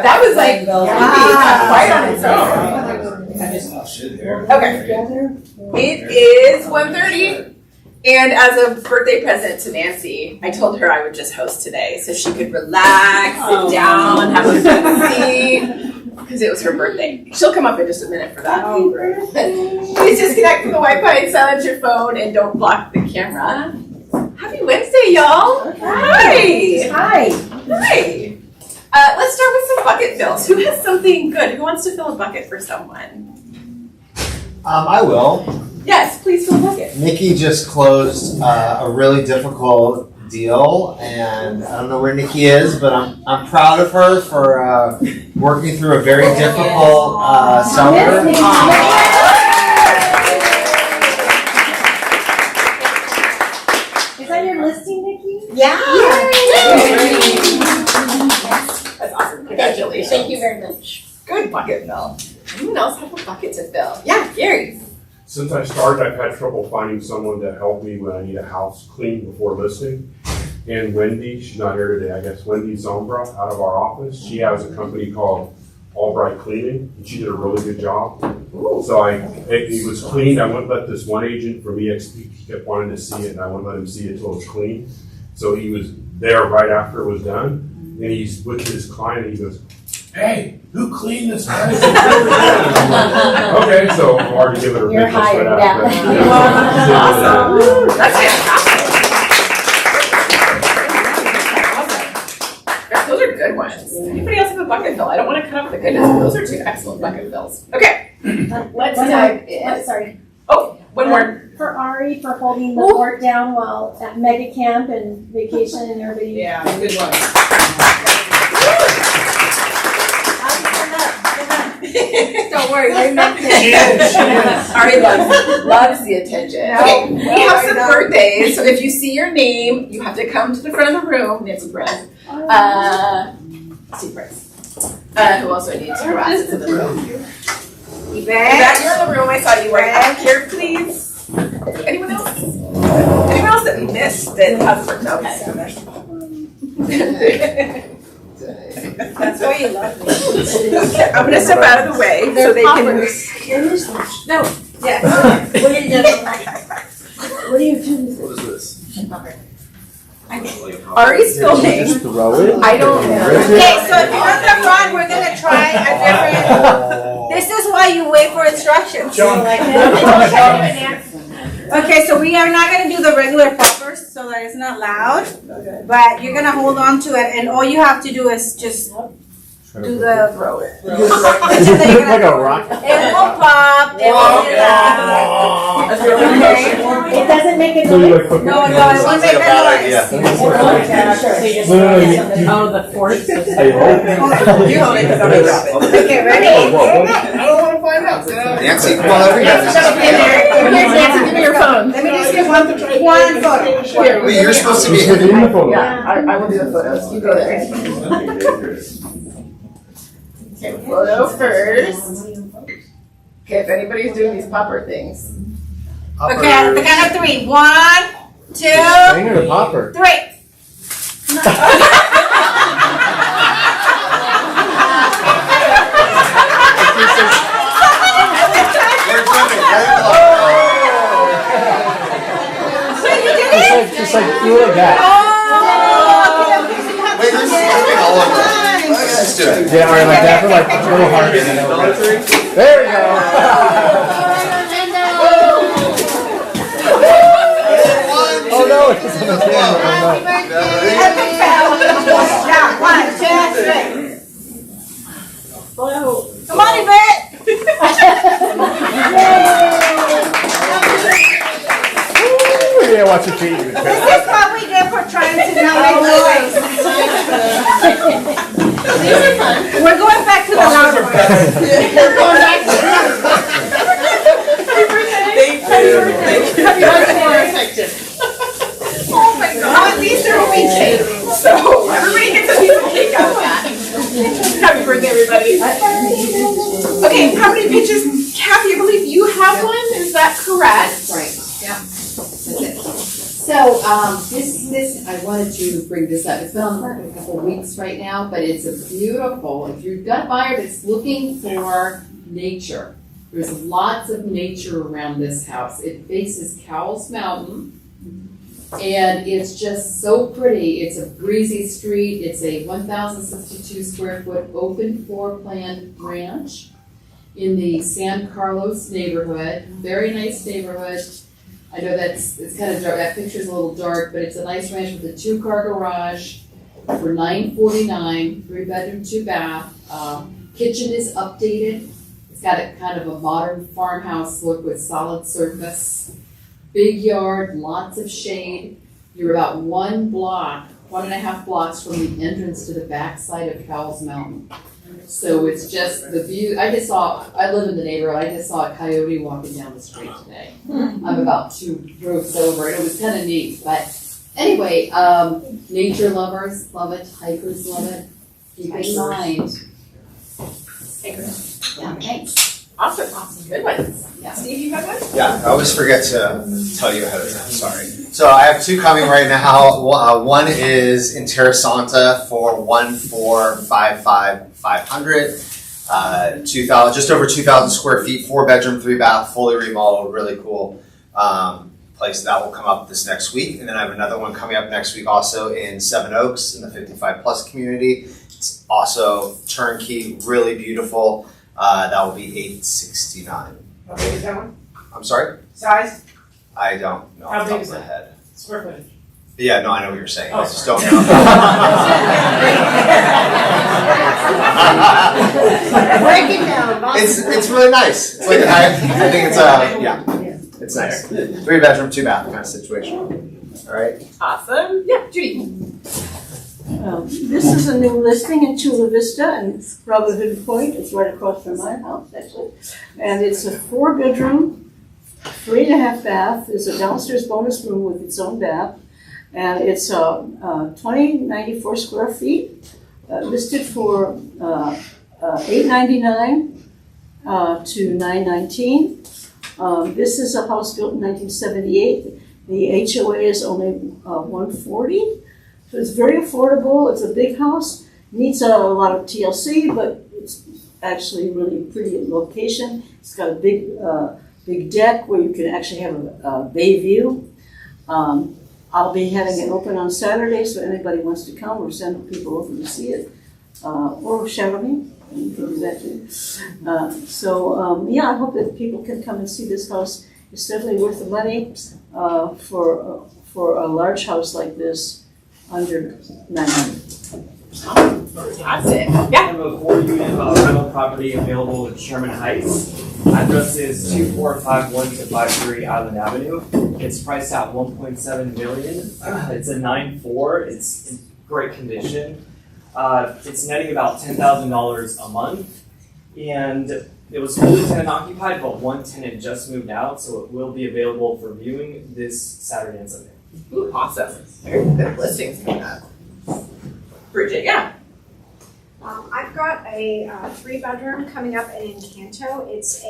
That was like right on its own. Okay. It is 1:30. And as a birthday present to Nancy, I told her I would just host today so she could relax, sit down, have a good seat, because it was her birthday. She'll come up in just a minute for that. Please disconnect from the Wi-Fi and silence your phone and don't block the camera. Happy Wednesday, y'all. Okay. Hi. Let's start with some bucket fills. Who has something good? Who wants to fill a bucket for someone? I will. Yes, please fill a bucket. Nikki just closed a really difficult deal, and I don't know where Nikki is, but I'm proud of her for working through a very difficult seller. Is that your listing, Nikki? Yeah. That's awesome. Congratulations. Thank you very much. Good bucket fill. Anyone else have a bucket to fill? Yeah, Gary. Since I started, I've had trouble finding someone to help me when I need a house cleaned before listing. And Wendy, she's not here today, I guess Wendy Zombra out of our office. She has a company called Albright Cleaning, and she did a really good job. Ooh. So it was cleaned. I wouldn't let this one agent from EXP, he kept wanting to see it, and I wouldn't let him see it until it was clean. So he was there right after it was done, and he's with his client, and he goes, "Hey, who cleaned this place?" Okay, so I'm hard to give it a You're hired, right yeah. Awesome. That's fantastic. Those are good ones. Anybody else have a bucket fill? I don't want to cut off the goodness, but those are two excellent bucket fills. Okay, let's dive in. Sorry. Oh, one more. For Ari, for holding the fort down while at mega camp and vacation and everybody. Yeah, good one. Don't worry, we meant it. Ari loves the attention. Okay, we have some birthdays, so if you see your name, you have to come to the front of the room. Nancy Perez. Nancy Perez. Who also needs to harass us in the room? Yvette, you're in the room. I saw you right here, please. Anyone else? Anyone else that we missed that has a birthday? Okay. That's why you love me. Okay, I'm gonna step out of the way so they can. No. Yeah. What are you doing? What is this? Ari's filming. Throw it. I don't know. Okay, so if you're on the front, we're gonna try a different. This is why you wait for instructions. Okay, so we are not gonna do the regular poppers so that it's not loud, but you're gonna hold on to it, and all you have to do is just do the throw it. Like a rock. It will pop. It will be loud. Okay. It doesn't make a So you noise. like put No, it won't make a noise. Oh, the fort. You hold it, don't drop it. Okay, ready? I don't want to find out. Nancy, come on over here. Nancy, Here's Nancy, give me your phone. Let me just get one photo. Wait, you're supposed to be Put it in the photo. Yeah, I will do the photos. You go there. Okay, photo first. Okay, if anybody's doing these popper things. Okay, at the count of 3. 1, 2, Singer or popper? 3. Just like do it like that. Wait, there's something all over. Let's do it. Yeah, or like that for like little hearts. There we go. Oh no, it's on the camera. Oh no. Come on, Yvette. Yeah, watch your feet. This is what we get for trying to not make noise. We're going back to the loud one. We're going back to the loud one. Oh my God, these are weekends. So everybody birthday, everybody. Okay, how many pitches? Kathy, I believe you have one, is that correct? Right, yeah, that's it. So, this, I wanted to bring this up, it's been on the market a couple of weeks right now, but it's a beautiful, if you've got a buyer that's looking for nature, there's lots of nature around this house. It faces Cowles Mountain, and it's just so pretty. It's a breezy street, it's a 1,062 square foot open floor plan ranch in the San Carlos neighborhood, very nice neighborhood. I know it's kind of dark, that picture's a little dark, but it's a nice ranch with a 2-car garage for $949, 3-bedroom, 2-bath. Kitchen is updated. It's got a kind of a modern farmhouse look with solid surface. Big yard, lots of shade. You're about 1.5 blocks from the entrance to the backside of Cowles Mountain. So it's just the view. I live in the neighborhood, I just saw a coyote walking down the street today. I'm about 2 roads over, and it was kind of neat. But anyway, nature lovers love it, hikers love it. Keep in mind. Yeah, thanks. Awesome, good ones. Yeah. Steve, you have one? Yeah, I always forget to tell you ahead of time, sorry. So I have 2 coming right now. One is in Terra Santa for $1,455,500. Just over 2,000 square feet, 4-bedroom, 3-bath, fully remodeled, really cool place. That will come up this next week. And then I have another one coming up next week also in Seven Oaks in the 55 plus community. It's also turnkey, really beautiful. That will be $869. How big is that one? I'm sorry? Size? I don't know How off the top big of my is head. Square footage? Yeah, no, I know what you're saying. Oh, I just sorry. don't know. Break it down. It's really nice. It's like I think it's it's nice. 3-bedroom, 2-bath kind of situation. All right. Awesome. Yeah, Judy. This is a new listing in Chula Vista and Robin Hood Point. It's right across from my house, actually. And it's a 4-bedroom, 3.5 bath. There's a downstairs bonus room with its own bath. And it's 2,094 square feet, listed for $899 to $919. This is a house built in 1978. The HOA is only $140. So it's very affordable. It's a big house. Needs a lot of TLC, but it's actually really pretty location. It's got a big deck where you can actually have a bay view. I'll be having it open on Saturday, so anybody wants to come or send people over to see it, or shout me. You can do that too. I hope that people can come and see this house. It's definitely worth the money for a large house like this. Under 900. That's it. I have a 4-unit rental property available in Sherman Heights. Address is 2451-53 Island Avenue. It's priced at $1.7 million. It's a 9.4. It's in great condition. It's netting about $10,000 a month, and it was fully tenant occupied, but one tenant just moved out, so it will be available for viewing this Saturday and Sunday. Ooh, awesome. Very good listings coming up. Bridget, yeah. I've got a 3-bedroom coming up in Encanto. It's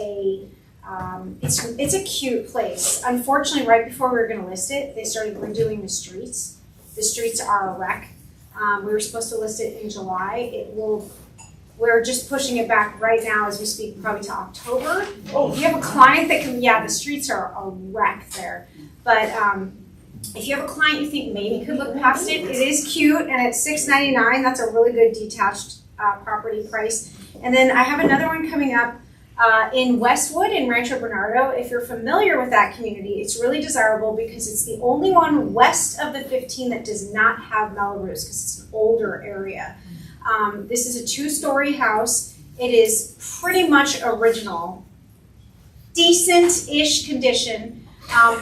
a cute place. Unfortunately, right before we were going to list it, they started redoing the streets. The streets are a wreck. We were supposed to list it in July. We're just pushing it back right now as we speak, probably to October. If you have a client that can, the streets are a wreck there. But if you have a client you think maybe could look past it, it is cute, and it's $699. That's a really good detached property price. And then I have another one coming up in Westwood in Rancho Bernardo. If you're familiar with that community, it's really desirable because it's the only one west of the 15 that does not have Melrose because it's an older area. This is a 2-story house. It is pretty much original, decent-ish condition.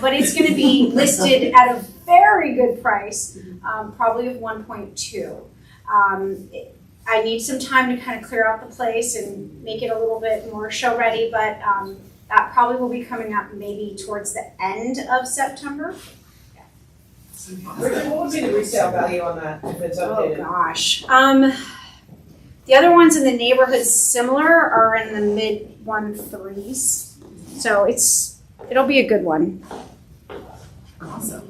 But it's going to be listed at a very good price, probably of 1.2. I need some time to kind of clear out the place and make it a little bit more show ready, but that probably will be coming up maybe towards the end of September. What would be the resale value on that if it's updated? Oh gosh. The other ones in the neighborhood similar are in the mid 1.3s. So it'll be a good one. Awesome.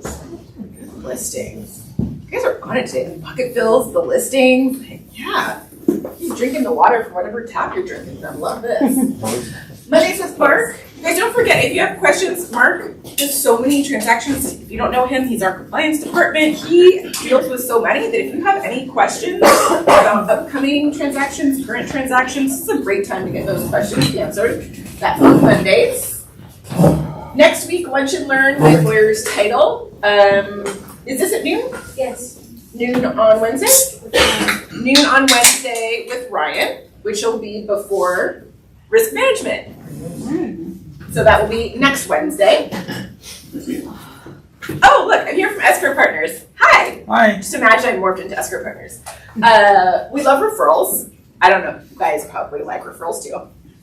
Listings. You guys are on it today. The bucket fills, the listings. Yeah. You're drinking the water from whatever tap you're drinking from. Love this. Mondays with Mark. You guys don't forget, if you have questions, Mark does so many transactions. If you don't know him, he's our compliance department. He deals with so many that if you have any questions about upcoming transactions, current transactions, this is a great time to get those questions answered. That's on Mondays. Next week, Lunch and Learn with Lawyer's Title. Is this at noon? Yes. Noon on Wednesday? Noon on Wednesday with Ryan, which will be before risk management. So that will be next Wednesday. Oh, look, I'm here from Escrow Partners. Hi. Hi. Just imagine I morphed into Escrow Partners. We love referrals. I don't know, you guys probably like referrals too.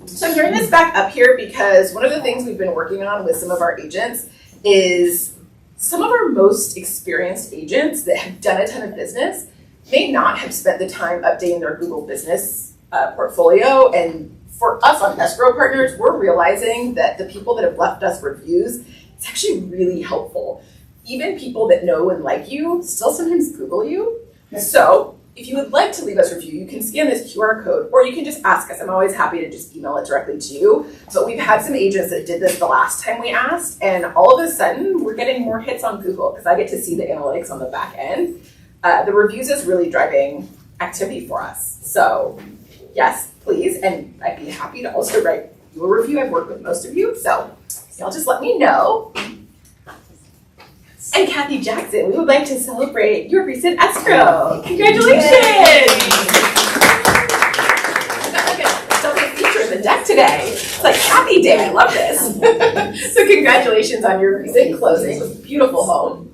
So I'm throwing this back up here because one of the things we've been working on with some of our agents is some of our most experienced agents that have done a ton of business may not have spent the time updating their Google business portfolio. And for us on Escrow Partners, we're realizing that the people that have left us reviews, it's actually really helpful. Even people that know and like you still sometimes Google you. So if you would like to leave us a review, you can scan this QR code or you can just ask us. I'm always happy to just email it directly to you. But we've had some agents that did this the last time we asked, and all of a sudden we're getting more hits on Google because I get to see the analytics on the back end. The reviews is really driving activity for us. So yes, please, and I'd be happy to also write you a review. I've worked with most of you, so y'all just let me know. And Kathy Jackson, we would like to celebrate your recent escrow. Congratulations! So they feature the deck today. It's like Kathy Day, I love this. So congratulations on your recent closing. It was a beautiful home.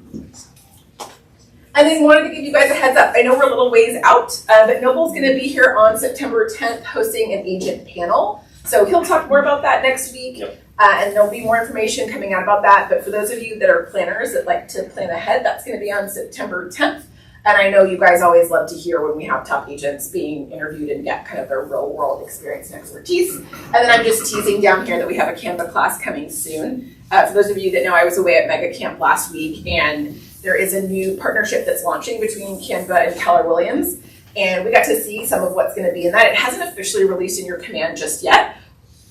And then wanted to give you guys a heads up. I know we're a little ways out, but Noble's gonna be here on September 10th hosting an agent panel. So he'll talk more about that next week. Yep. And there'll be more information coming out about that. But for those of you that are planners that like to plan ahead, that's going to be on September 10th. And I know you guys always love to hear when we have top agents being interviewed and get kind of their real world experience and expertise. And then I'm just teasing down here that we have a Canva class coming soon. For those of you that know, I was away at Mega Camp last week, and there is a new partnership that's launching between Canva and Keller Williams. And we got to see some of what's going to be in that. It hasn't officially released in your command just yet.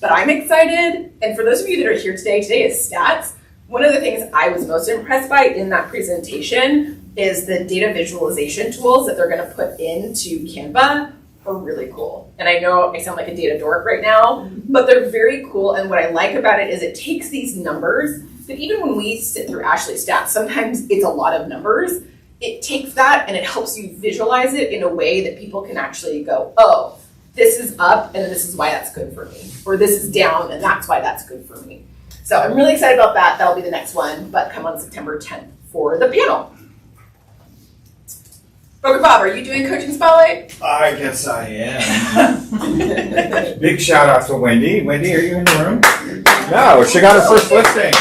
But I'm excited, and for those of you that are here today is stats. One of the things I was most impressed by in that presentation is the data visualization tools that they're gonna put into Canva are really cool. And I know I sound like a data dork right now, but they're very cool, and what I like about it is it takes these numbers that even when we sit through Ashley's stats, sometimes it's a lot of numbers. It takes that and it helps you visualize it in a way that people can actually go, oh, this is up and this is why that's good for me. Or this is down and that's why that's good for me. So I'm really excited about that. That'll be the next one, but come on September 10th for the panel. Broker Bob, are you doing Coaching Spotlight? I guess I am. Big shout out to Wendy. Wendy, are you in the room? No, she got her first listing.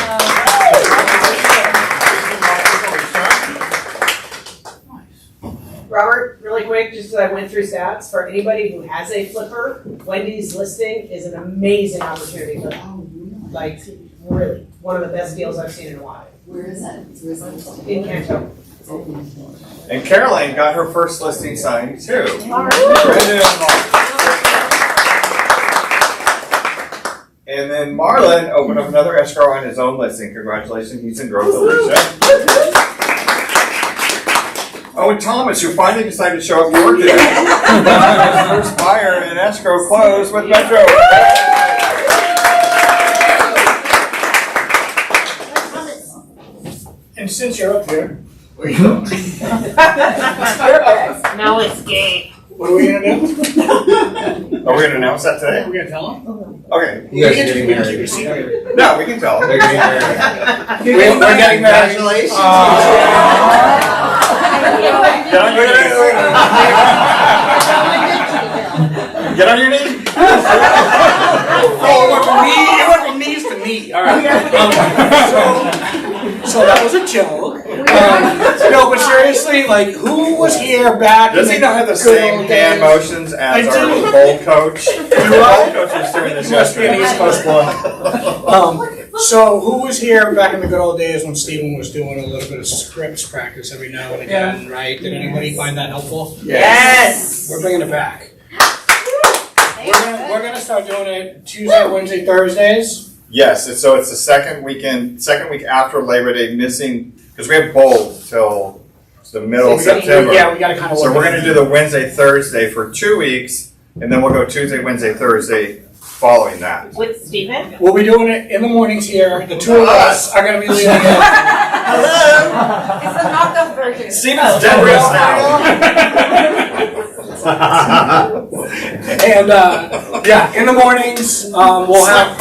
Robert, really quick, just as I went through stats, for anybody who has a flipper, Wendy's listing is an amazing opportunity for them. Like, really, one of the best deals I've seen in a while. Where is that? In Canto. And Caroline got her first listing signed too. And then Marlon opened up another escrow on his own listing. Congratulations, he's in growth Alicia. Oh, and Thomas, who finally decided to show up for work today. First buyer in escrow closed with Metro. And since you're up here, Now it's game. what are we gonna do? Are we going to announce that today? We're gonna tell them? Okay. You guys are getting married. No, we can tell them. They're getting married. We're getting married. Congratulations. Get on your knees. Get on your knees. Oh, it went from knees to knee. All right. So that was a joke. No, but seriously, like, who was here back Does in he the not have the good same old hand days? motions I as do. our bowl coach? The bowl coach was doing this He must be an yesterday. East Coast boy. So who was here back in the good old days when Stephen was doing a little bit of scripts practice every now and again, right? Did anybody find that helpful? Yes. We're bringing it back. We're gonna start doing it Tuesday, Wednesday, Thursdays. Yes, so it's the second week after Labor Day, missing, because we have bowl till the middle of September. Yeah, we gotta kind of. So we're gonna do the Wednesday, Thursday for 2 weeks, and then we'll go Tuesday, Wednesday, Thursday following that. With Stephen? We'll be doing it in the mornings here. The two of us are gonna be leading it. Hello? It's a knockoff version. Steven's dead rest now. And yeah, in the mornings, we'll have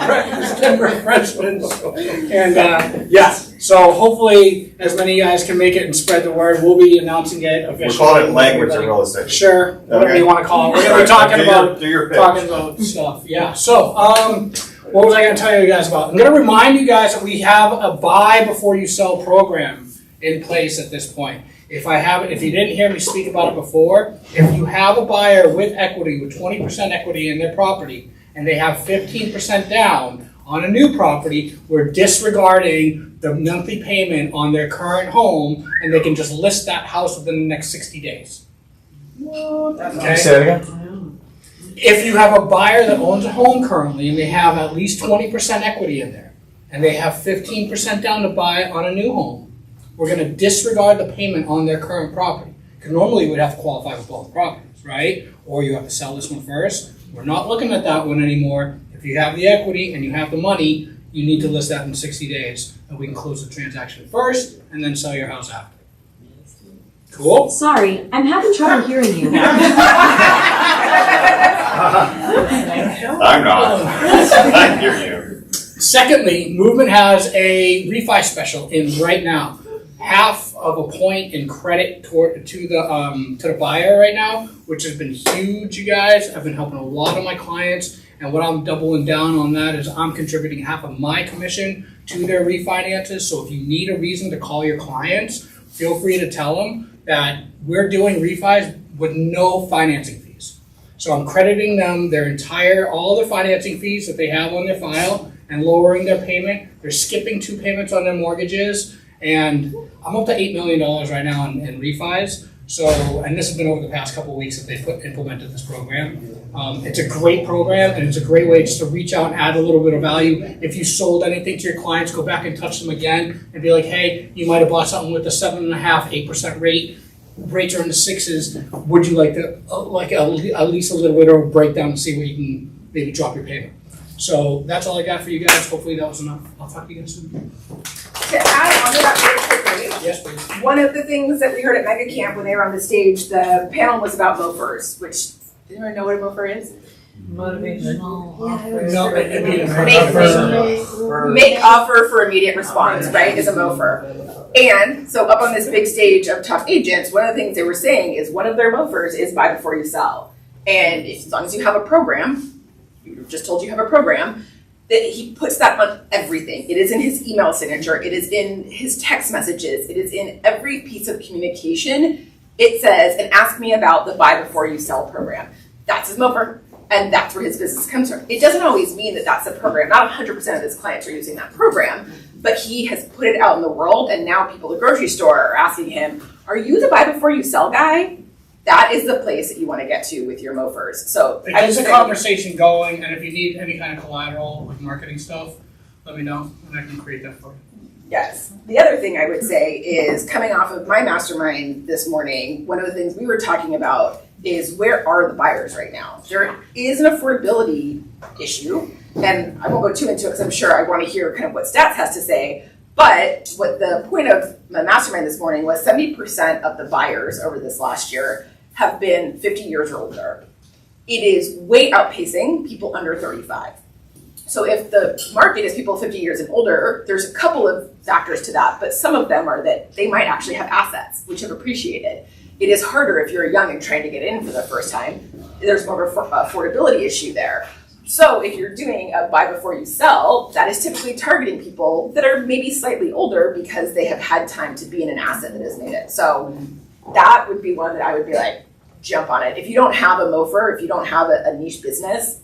breakfast and refreshments, and yeah. So hopefully, as many of you guys can make it and spread the word. We'll be announcing it officially. We'll call it language of real estate. Sure, whatever Okay. you want to call it. We're gonna be talking Do your pitch. about stuff. Yeah. So, what was I going to tell you guys about? I'm going to remind you guys that we have a buy before you sell program in place at this point. If you didn't hear me speak about it before, if you have a buyer with equity, with 20% equity in their property, and they have 15% down on a new property, we're disregarding the monthly payment on their current home, and they can just list that house within the next 60 days. Okay? Say that again? If you have a buyer that owns a home currently and they have at least 20% equity in there, and they have 15% down to buy on a new home, we're going to disregard the payment on their current property. Because normally we'd have to qualify with both properties, right? Or you have to sell this one first. We're not looking at that one anymore. If you have the equity and you have the money, you need to list that in 60 days, and we can close the transaction first and then sell your house after. Cool? Sorry, I'm having trouble hearing you. I'm not. I hear you. Secondly, Movement has a refi special in right now. Half of a point in credit to the buyer right now, which has been huge, you guys. I've been helping a lot of my clients, and what I'm doubling down on that is I'm contributing half of my commission to their refinances. So if you need a reason to call your clients, feel free to tell them that we're doing refis with no financing fees. So I'm crediting them all their financing fees that they have on their file and lowering their payment. They're skipping 2 payments on their mortgages, and I'm up to $8 million right now in refis. So, and this has been over the past couple of weeks that they've implemented this program. It's a great program, and it's a great way just to reach out and add a little bit of value. If you sold anything to your clients, go back and touch them again and be like, hey, you might have bought something with a 7.5%, 8% rate. Rates are in the 6s. Would you like to at least a little bit of a breakdown to see where you can maybe drop your payment? So that's all I got for you guys. Hopefully that was enough. I'll talk to you guys soon. To add on to that really quickly, Yes, please. one of the things that we heard at Mega Camp when they were on the stage, the panel was about MOFRs, which, does anyone know what a MOFR is? Motivational. No, it'd be Make offer for immediate response, right, is a MOFR. And so up on this big stage of top agents, one of the things they were saying is one of their MOFRs is buy before you sell. And as long as you have a program, you just told you have a program, that he puts that on everything. It is in his email signature. It is in his text messages. It is in every piece of communication. It says, and ask me about the buy before you sell program. That's his MOFR, and that's where his business comes from. It doesn't always mean that that's the program. Not 100% of his clients are using that program, but he has put it out in the world, and now people at the grocery store are asking him, are you the buy before you sell guy? That is the place that you want to get to with your MOFRs. So it gets a conversation going, and if you need any kind of collateral with marketing stuff, let me know, and I can create that for you. Yes. The other thing I would say is coming off of my mastermind this morning, one of the things we were talking about is where are the buyers right now? There is an affordability issue, and I won't go too into it because I'm sure I want to hear kind of what Stats has to say. But what the point of my mastermind this morning was 70% of the buyers over this last year have been 50 years or older. It is way outpacing people under 35. So if the market is people 50 years and older, there's a couple of factors to that, but some of them are that they might actually have assets, which have appreciated. It is harder if you're young and trying to get in for the first time. There's more of an affordability issue there. So if you're doing a buy before you sell, that is typically targeting people that are maybe slightly older because they have had time to be in an asset that has made it. So that would be one that I would be like, jump on it. If you don't have a MOFR, if you don't have a niche business,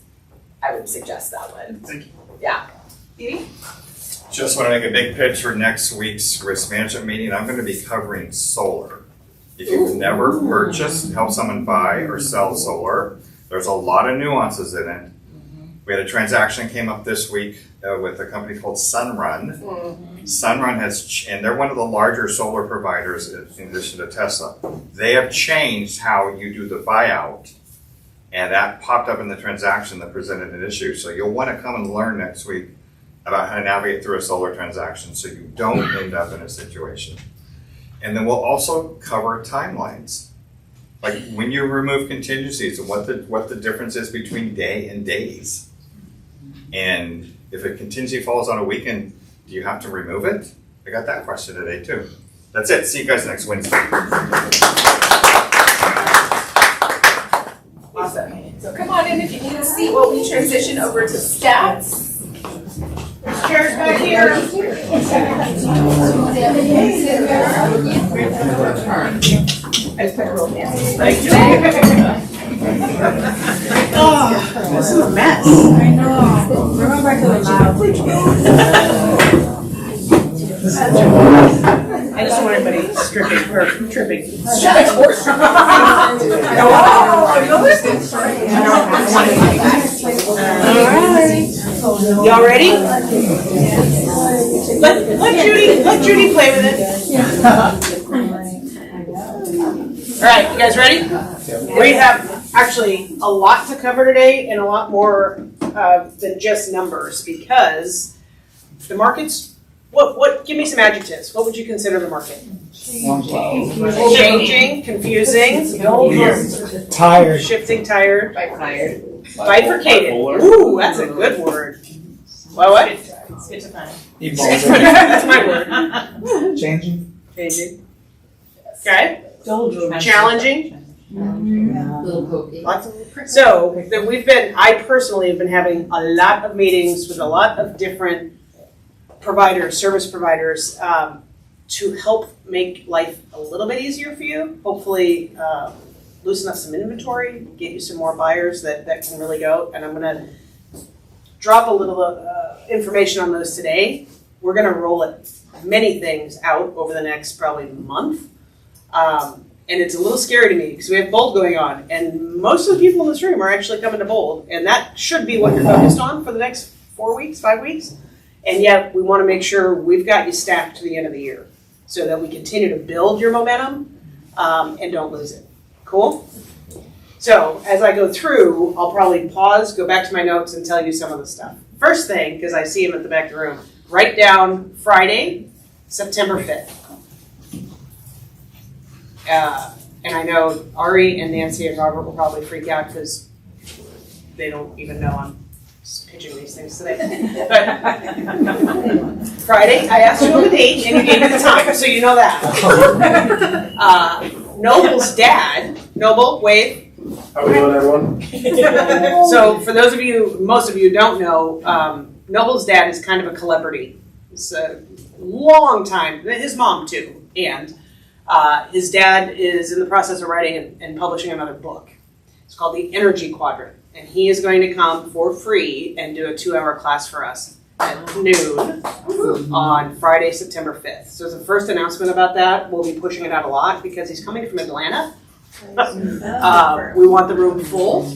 I would suggest that one. Thank you. Yeah. Phoebe? Just want to make a big pitch for next week's risk management meeting. I'm going to be covering solar. If you've never purchased, help someone buy or sell solar, there's a lot of nuances in it. We had a transaction came up this week with a company called Sunrun. Sunrun and they're one of the larger solar providers in addition to Tesla. They have changed how you do the buyout, and that popped up in the transaction that presented an issue. So you'll want to come and learn next week about how to navigate through a solar transaction so you don't end up in a situation. And then we'll also cover timelines. Like when you remove contingencies and what the difference is between day and days. And if a contingency falls on a weekend, do you have to remove it? I got that question today too. That's it. See you guys next Wednesday. Awesome. So come on in if you need a seat while we transition over to stats. Chairs back here. I just put a roll down. Oh, this is a mess. I know. We're going back to the lab. I just want everybody stripping or tripping. Y'all ready? Let Judy play with it. All right, you guys ready? We have actually a lot to cover today and a lot more than just numbers because the market's give me some adjectives. What would you consider the market? Changing, confusing, Tired. shifting, tired, Bifurcated. bifurcated. Ooh, that's a good word. What? That's my word. Changing. Changing. Okay. Challenging. Little pokey. Lots of. So I personally have been having a lot of meetings with a lot of different providers, service providers, to help make life a little bit easier for you. Hopefully, loosen up some inventory, get you some more buyers that can really go. And I'm gonna drop a little information on those today. We're gonna roll many things out over the next probably month. And it's a little scary to me because we have Bold going on, and most of the people in this room are actually coming to Bold, and that should be what you're focused on for the next 4 weeks, 5 weeks. And yet we want to make sure we've got you staffed to the end of the year so that we continue to build your momentum and don't lose it. Cool? So as I go through, I'll probably pause, go back to my notes, and tell you some of the stuff. First thing, because I see him at the back of the room, write down Friday, September 5th. And I know Ari and Nancy and Robert will probably freak out because they don't even know I'm pitching these things today. But Friday, I asked you on the date and you gave me the time, so you know that. Noble's dad, Noble, wave. How we doing, everyone? So for those of you, most of you don't know, Noble's dad is kind of a celebrity. It's a long time, his mom too, and his dad is in the process of writing and publishing another book. It's called The Energy Quadrant. And he is going to come for free and do a 2-hour class for us at noon on Friday, September 5th. So as a first announcement about that, we'll be pushing it out a lot because he's coming from Atlanta. We want the room full.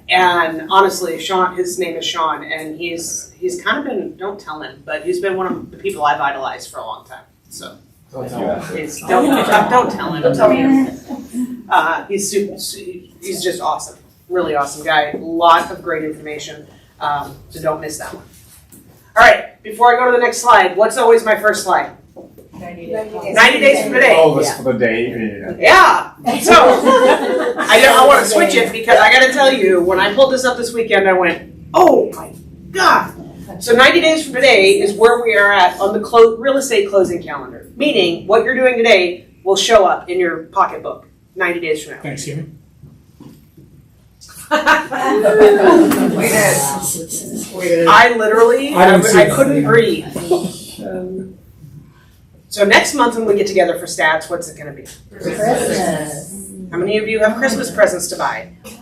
And honestly, Sean, his name is Sean, and he's kind of been, don't tell him, but he's been one of the people I've idolized for a long time. So don't tell him. Don't tell him. He's just awesome. Really awesome guy. A lot of great information. So don't miss that one. All right, before I go to the next slide, what's always my first slide? 90 days from today. Oh, that's for the day. Yeah. So I want to switch it because I got to tell you, when I pulled this up this weekend, I went, oh my God. So 90 days from today is where we are at on the real estate closing calendar. Meaning what you're doing today will show up in your pocketbook 90 days from now. Thanksgiving. I literally, I didn't see I that. couldn't breathe. So next month when we get together for stats, what's it gonna be? Christmas. How many of you have Christmas presents to buy? That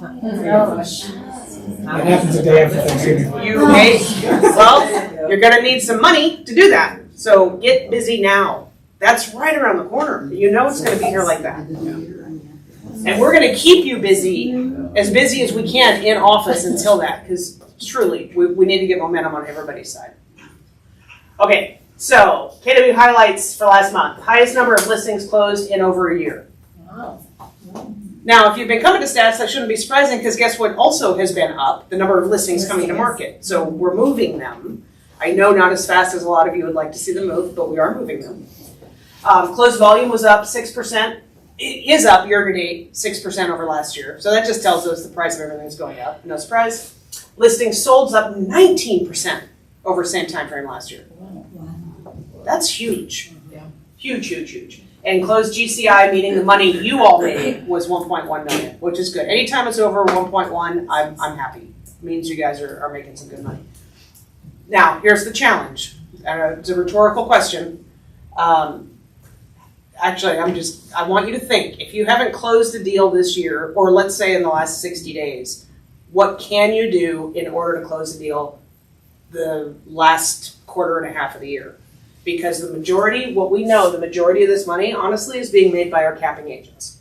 happens the day after Thanksgiving. You may, well, you're gonna need some money to do that. So get busy now. That's right around the corner. You know it's gonna be here like that. And we're gonna keep you busy as we can in office until that, because truly, we need to get momentum on everybody's side. Okay, so KW highlights for last month. Highest number of listings closed in over a year. Now, if you've been coming to stats, that shouldn't be surprising, because guess what also has been up? The number of listings coming to market. So we're moving them. I know not as fast as a lot of you would like to see them move, but we are moving them. Closed volume was up 6%. It is up year to date 6% over last year. So that just tells us the price of everything is going up. No surprise. Listings sold up 19% over same time frame last year. That's huge. Huge, huge, huge. And closed GCI, meaning the money you all made, was 1.1 million, which is good. Anytime it's over 1.1, I'm happy. It means you guys are making some good money. Now, here's the challenge. It's a rhetorical question. Actually, I want you to think, if you haven't closed a deal this year, or let's say in the last 60 days, what can you do in order to close a deal the last quarter and a half of the year? Because the majority of this money, honestly, is being made by our capping agents.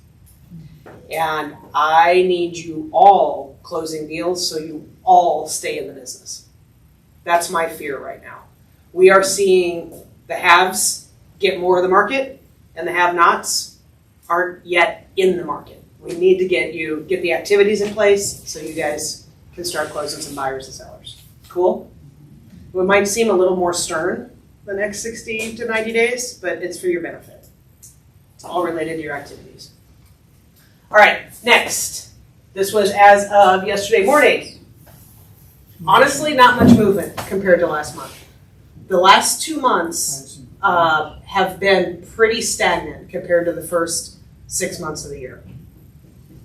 And I need you all closing deals so you all stay in the business. That's my fear right now. We are seeing the haves get more of the market, and the have-nots aren't yet in the market. We need to get the activities in place so you guys can start closing some buyers and sellers. Cool? It might seem a little more stern the next 60 to 90 days, but it's for your benefit. It's all related to your activities. All right, next. This was as of yesterday morning. Honestly, not much movement compared to last month. The last 2 months have been pretty stagnant compared to the first 6 months of the year.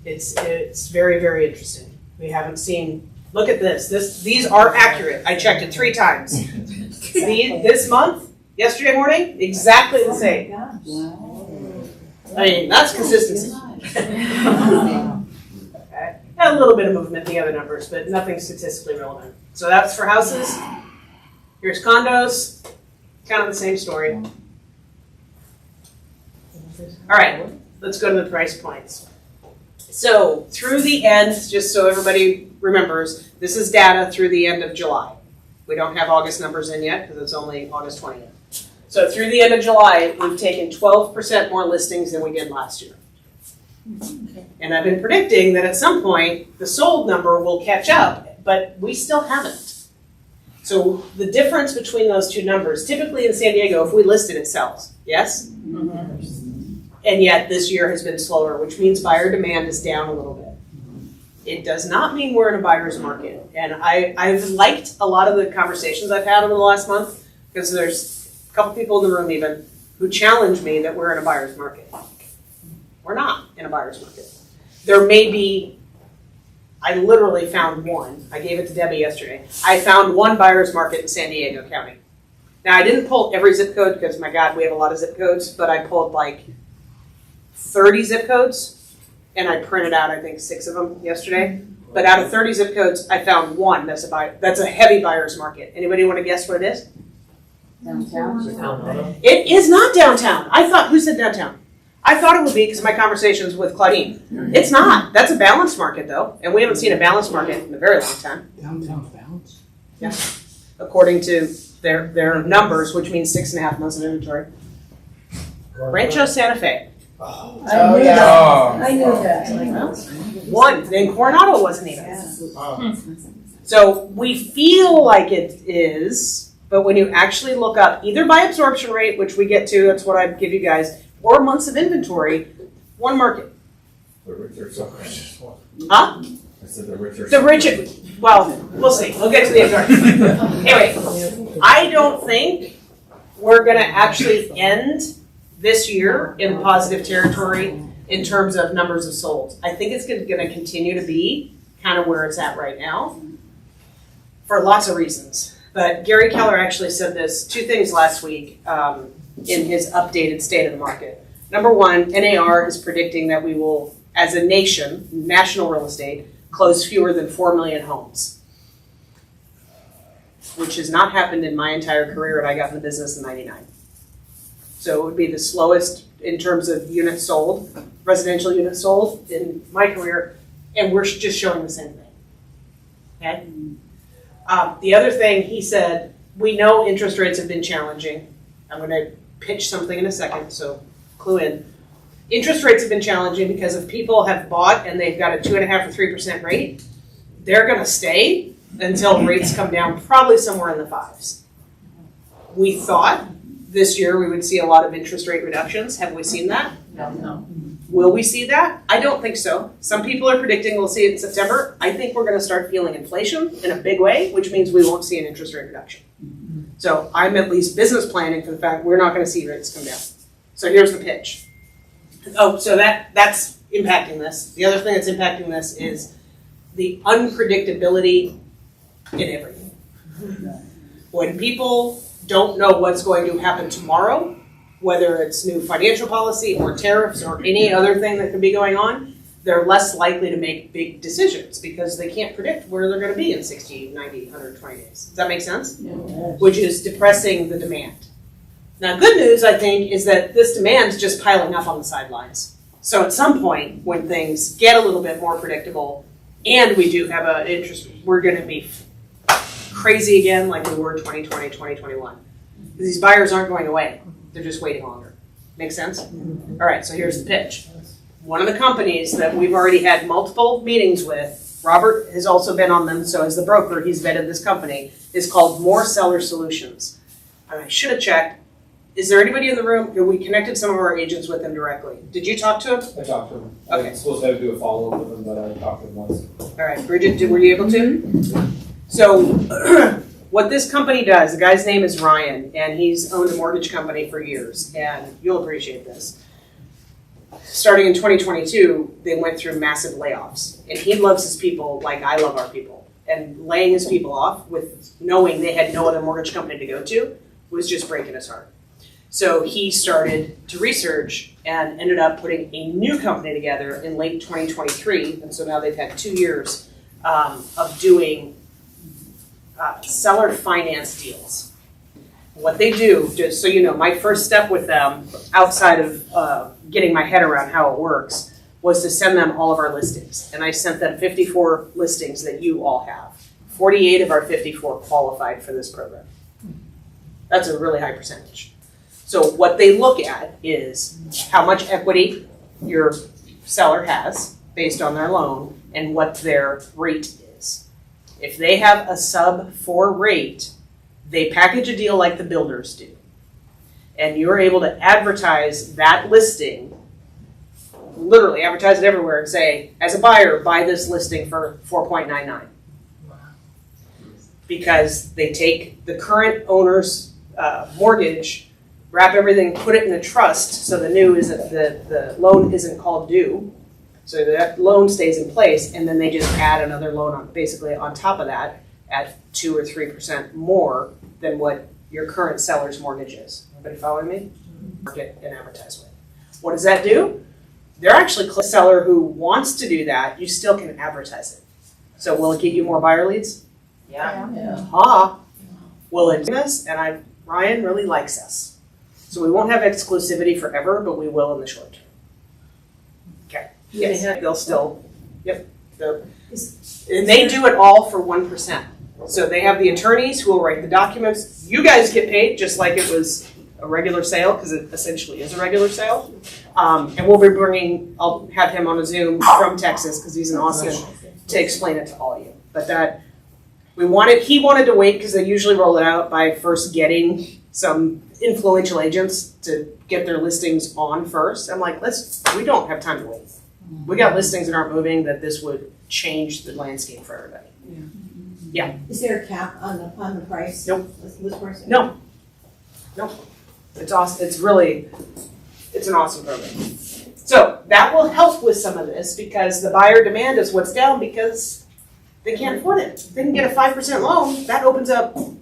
It's very, very interesting. We haven't seen, look at this. These are accurate. I checked it 3 times. This month, yesterday morning, exactly the same. I mean, that's consistency. Okay. Had a little bit of movement in the other numbers, but nothing statistically relevant. So that's for houses. Here's condos. Kind of the same story. All right, let's go to the price points. So through the end, just so everybody remembers, this is data through the end of July. We don't have August numbers in yet because it's only August 20th. So through the end of July, we've taken 12% more listings than we did last year. And I've been predicting that at some point, the sold number will catch up, but we still haven't. So the difference between those two numbers, typically in San Diego, if we list it, it sells. Yes? And yet this year has been slower, which means buyer demand is down a little bit. It does not mean we're in a buyer's market. And I've liked a lot of the conversations I've had over the last month, because there's a couple people in the room even who challenge me that we're in a buyer's market. We're not in a buyer's market. There may be, I literally found one. I gave it to Debbie yesterday. I found one buyer's market in San Diego County. Now, I didn't pull every zip code because, my God, we have a lot of zip codes, but I pulled like 30 zip codes, and I printed out, I think, 6 of them yesterday. But out of 30 zip codes, I found one that's a heavy buyer's market. Anybody want to guess what it is? Downtown. It is not downtown. Who said downtown? I thought it would be because of my conversations with Claudine. It's not. That's a balanced market, though, and we haven't seen a balanced market in a very long time. Downtown balance? Yeah. According to their numbers, which means 6.5 months of inventory. Rancho Santa Fe. I knew that. I knew that. One. Then Coronado wasn't even. So we feel like it is, but when you actually look up either by absorption rate, which we get to, that's what I give you guys, or months of inventory, one market. The rich are so rich. Huh? I said the rich are The rich, well, we'll see. We'll get to the absorption. Anyway, I don't think we're going to actually end this year in positive territory in terms of numbers of sold. I think it's going to continue to be kind of where it's at right now for lots of reasons. But Gary Keller actually said this, two things last week in his updated state of the market. Number one, NAR is predicting that we will, as a nation, national real estate, close fewer than 4 million homes, which has not happened in my entire career, and I got in the business in '99. So it would be the slowest in terms of units sold, residential units sold in my career, and we're just showing the same thing. Okay? The other thing he said, we know interest rates have been challenging. I'm going to pitch something in a second, so clue in. Interest rates have been challenging because if people have bought and they've got a 2.5% or 3% rate, they're going to stay until rates come down, probably somewhere in the 5s. We thought this year we would see a lot of interest rate reductions. Have we seen that? No. Will we see that? I don't think so. Some people are predicting we'll see it in September. I think we're going to start feeling inflation in a big way, which means we won't see an interest rate reduction. So I'm at least business planning for the fact we're not going to see rates come down. So here's the pitch. Oh, so that's impacting this. The other thing that's impacting this is the unpredictability in everything. When people don't know what's going to happen tomorrow, whether it's new financial policy or tariffs or any other thing that could be going on, they're less likely to make big decisions because they can't predict where they're going to be in 60, 90, 120 days. Does that make sense? Yes. Which is depressing the demand. Now, good news, I think, is that this demand is just piling up on the sidelines. So at some point, when things get a little bit more predictable and we do have an interest, we're going to be crazy again like we were 2020, 2021. Because these buyers aren't going away. They're just waiting longer. Make sense? All right, so here's the pitch. One of the companies that we've already had multiple meetings with, Robert has also been on them, so as the broker, he's vetted this company, is called More Seller Solutions. And I should have checked. Is there anybody in the room? We connected some of our agents with them directly. Did you talk to him? I talked to him. Okay. I was supposed to do a follow-up with him, but I talked to him once. All right, Bridget, were you able to? So what this company does, the guy's name is Ryan, and he's owned a mortgage company for years, and you'll appreciate this. Starting in 2022, they went through massive layoffs, and he loves his people like I love our people. And laying his people off with knowing they had no other mortgage company to go to was just breaking his heart. So he started to research and ended up putting a new company together in late 2023, and so now they've had 2 years of doing seller finance deals. What they do, just so you know, my first step with them, outside of getting my head around how it works, was to send them all of our listings. And I sent them 54 listings that you all have. 48 of our 54 qualified for this program. That's a really high percentage. So what they look at is how much equity your seller has based on their loan and what their rate is. If they have a sub-4 rate, they package a deal like the builders do. And you're able to advertise that listing, literally advertise it everywhere and say, as a buyer, buy this listing for $4.99. Because they take the current owner's mortgage, wrap everything, put it in a trust so the loan isn't called due. So that loan stays in place, and then they just add another loan on, basically on top of that at 2 or 3% more than what your current seller's mortgage is. Everybody following me? Market and advertise with. What does that do? They're actually a seller who wants to do that. You still can advertise it. So will it get you more buyer leads? Yeah. Will it do this? And Ryan really likes us. So we won't have exclusivity forever, but we will in the short term. Okay. Yes. They'll still. Yep. And they do it all for 1%. So they have the attorneys who will write the documents. You guys get paid just like it was a regular sale, because it essentially is a regular sale. And we'll be I'll have him on a Zoom from Texas, because he's in Austin, to explain it to all of you. But he wanted to wait, because they usually roll it out by first getting some influential agents to get their listings on first. I'm like, we don't have time to wait. We got listings that aren't moving that this would change the landscape for everybody. Yeah. Is there a cap on the price? Nope. List price? No. It's awesome. It's an awesome program. So that will help with some of this, because the buyer demand is what's down, because They can't afford it. If they can get a 5% loan, that opens up a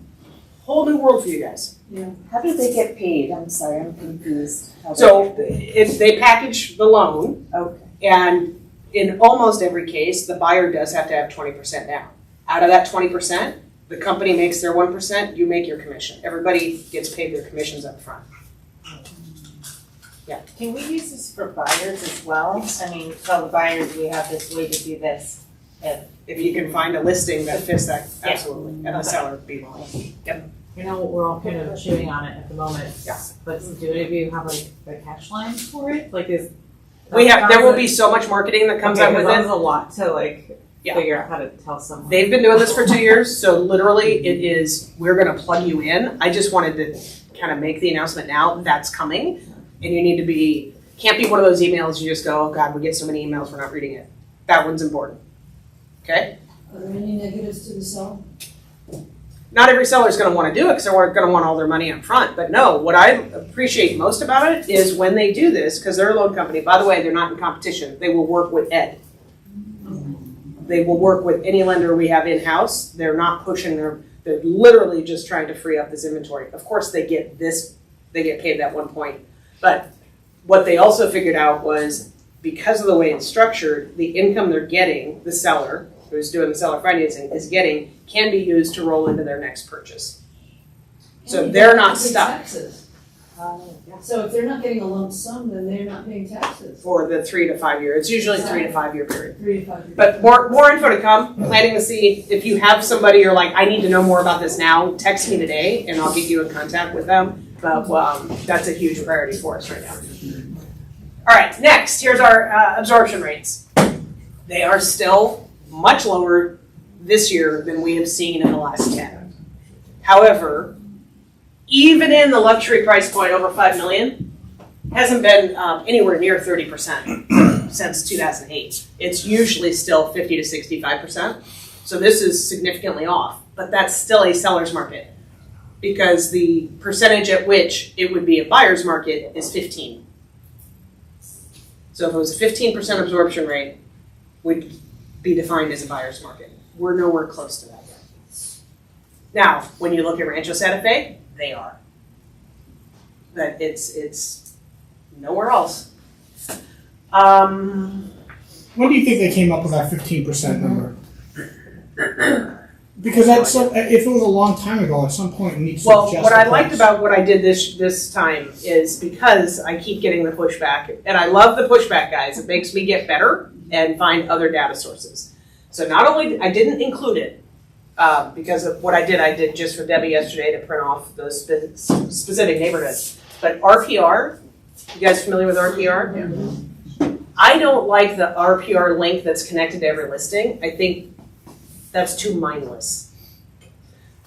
whole new world for you guys. Yeah. How do they get paid? I'm sorry, I'm confused. How they So get paid. if they package the loan, Okay. and in almost every case, the buyer does have to have 20% down. Out of that 20%, the company makes their 1%, you make your commission. Everybody gets paid their commissions up front. Yeah. Can we use this for buyers as well? I mean, tell the buyers we have this way to do this. If you can find a listing that fits that, absolutely, and the seller would be willing. Yep. You know, we're all kind of chewing on it at the moment. Yeah. But do any of you have like a catch line for it? Like is There will be so much marketing that comes out with That was it. a lot to like Yeah. figure out how to tell someone. They've been doing this for 2 years, so literally it is, we're gonna plug you in. I just wanted to kind of make the announcement now, that's coming. And you need to be, can't be one of those emails you just go, oh God, we get so many emails, we're not reading it. That one's important. Okay? Are there any negatives to the seller? Not every seller's gonna wanna do it because they're gonna want all their money up front. But no, what I appreciate most about it is when they do this, because they're a loan company, by the way, they're not in competition, they will work with Ed. They will work with any lender we have in-house. They're not pushing they're literally just trying to free up this inventory. Of course, they get paid that 1 point. But what they also figured out was because of the way it's structured, the income they're getting, the seller, who's doing the seller financing, is getting, can be used to roll into their next purchase. So they're not stuck. Taxes. So if they're not getting a lump sum, then they're not paying taxes. For the 3 to 5 year, it's usually 3 to 5 year period. 3 to 5 years. But more info to come. Planting the seed. If you have somebody you're like, I need to know more about this now, text me today and I'll get you in contact with them. But that's a huge priority for us right now. All right, next, here's our absorption rates. They are still much lower this year than we have seen in the last 10. However, even in the luxury price point over 5 million, hasn't been anywhere near 30% since 2008. It's usually still 50 to 65%. So this is significantly off, but that's still a seller's market because the percentage at which it would be a buyer's market is 15. So if it was a 15% absorption rate, would be defined as a buyer's market. We're nowhere close to that yet. Now, when you look at Rancho Santa Fe, they are. But it's nowhere else. When do you think they came up with that 15% number? Because that's so, if it was a long time ago, at some point it needs to adjust. Well, what the I price. liked about what I did this time is because I keep getting the pushback, and I love the pushback, guys. It makes me get better and find other data sources. So not only, I didn't include it, because of what I did just for Debbie yesterday to print off those specific neighborhoods. But RPR, you guys familiar with RPR? Yeah. I don't like the RPR link that's connected to every listing. I think that's too mindless.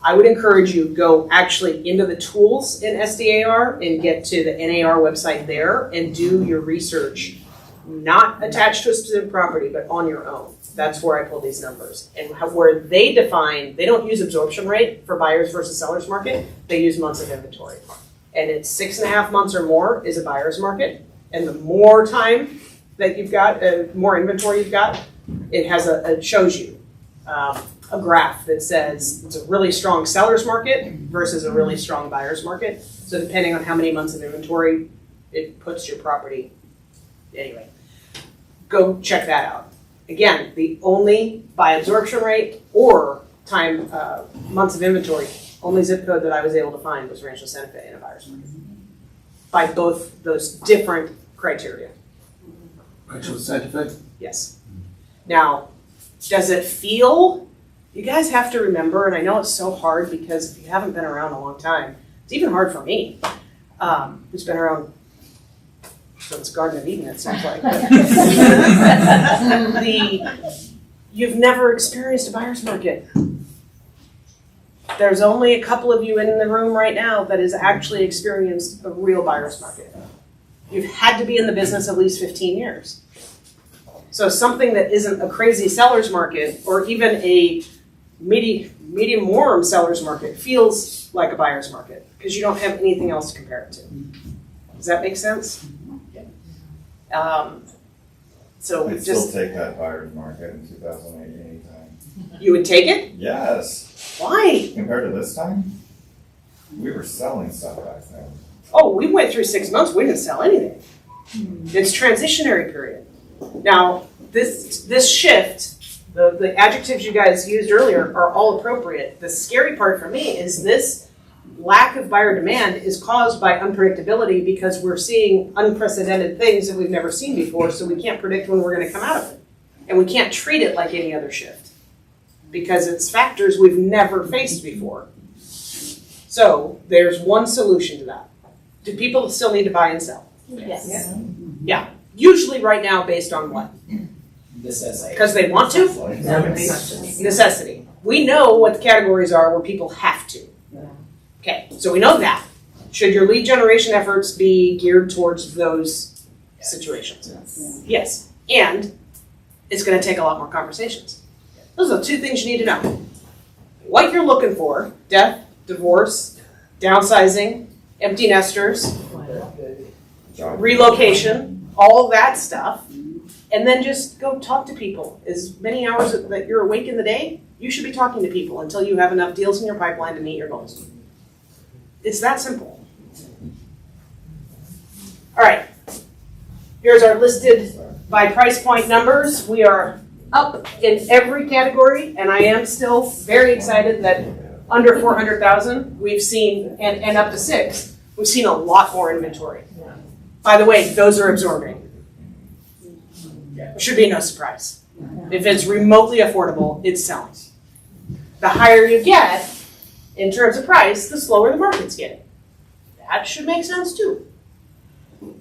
I would encourage you go actually into the tools in SDAR and get to the NAR website there and do your research, not attached to a specific property, but on your own. That's where I pull these numbers. And where they define, they don't use absorption rate for buyers versus sellers market, they use months of inventory. And it's 6.5 months or more is a buyer's market. And the more time that you've got, more inventory you've got, it shows you a graph that says it's a really strong seller's market versus a really strong buyer's market. So depending on how many months of inventory, it puts your property. Anyway, go check that out. Again, the only by absorption rate or time, months of inventory, only zip code that I was able to find was Rancho Santa Fe in a buyer's market. By both those different criteria. Rancho Santa Fe? Yes. Now, does it feel, you guys have to remember, and I know it's so hard because if you haven't been around a long time, it's even hard for me, who's been around since Garden of Eden, it sounds like. You've never experienced a buyer's market. There's only a couple of you in the room right now that has actually experienced a real buyer's market. You've had to be in the business at least 15 years. So something that isn't a crazy seller's market or even a medium warm seller's market feels like a buyer's market because you don't have anything else to compare it to. Does that make sense? So I'd just, still take that buyer's market in 2008 anytime. you would take it? Yes. Why? Compared to this time, we were selling stuff back then. Oh, we went through 6 months, we didn't sell anything. It's transitionary period. Now, this shift, the adjectives you guys used earlier are all appropriate. The scary part for me is this lack of buyer demand is caused by unpredictability because we're seeing unprecedented things that we've never seen before, so we can't predict when we're going to come out of it. And we can't treat it like any other shift because it's factors we've never faced before. So there's one solution to that. Do people still need to buy and sell? Yes. Yeah. Usually right now based on what? Necessity. Because they want to? Necessity. We know what the categories are where people have to. Okay, so we know that. Should your lead generation efforts be geared towards those situations? Yes. And it's going to take a lot more conversations. Those are the two things you need to know. What you're looking for, death, divorce, downsizing, empty nesters, relocation, all that stuff. And then just go talk to people. As many hours that you're awake in the day, you should be talking to people until you have enough deals in your pipeline to meet your goals. It's that simple. All right. Here's our listed by price point numbers. We are up in every category, and I am still very excited that under 400,000, we've seen, and up to 6, we've seen a lot more inventory. By the way, those are absorbing. Should be no surprise. If it's remotely affordable, it's selling. The higher you get in terms of price, the slower the market's getting. That should make sense too. All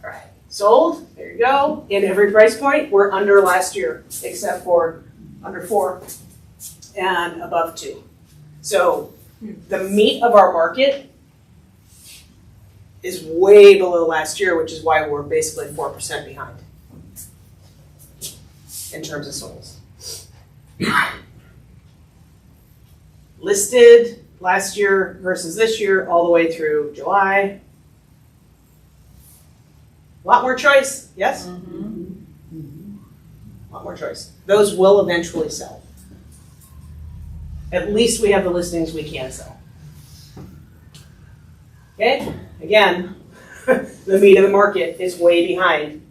right, sold, there you go. In every price point, we're under last year, except for under 4 and above 2. So the meat of our market is way below last year, which is why we're basically 4% behind in terms of souls. Listed last year versus this year, all the way through July. A lot more choice, yes? A lot more choice. Those will eventually sell. At least we have the listings we can sell. Okay, again, the meat of the market is way behind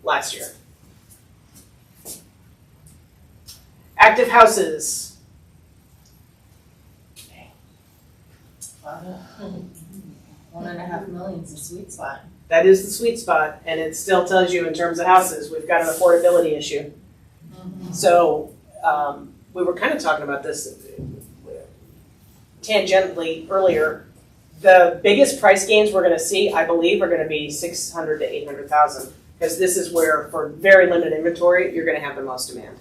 last year. Active houses. 1.5 million is a sweet spot. That is the sweet spot, and it still tells you in terms of houses, we've got an affordability issue. So we were kind of talking about this tangentially earlier. The biggest price gains we're going to see, I believe, are going to be 600 to 800,000, because this is where, for very limited inventory, you're going to have the most demand.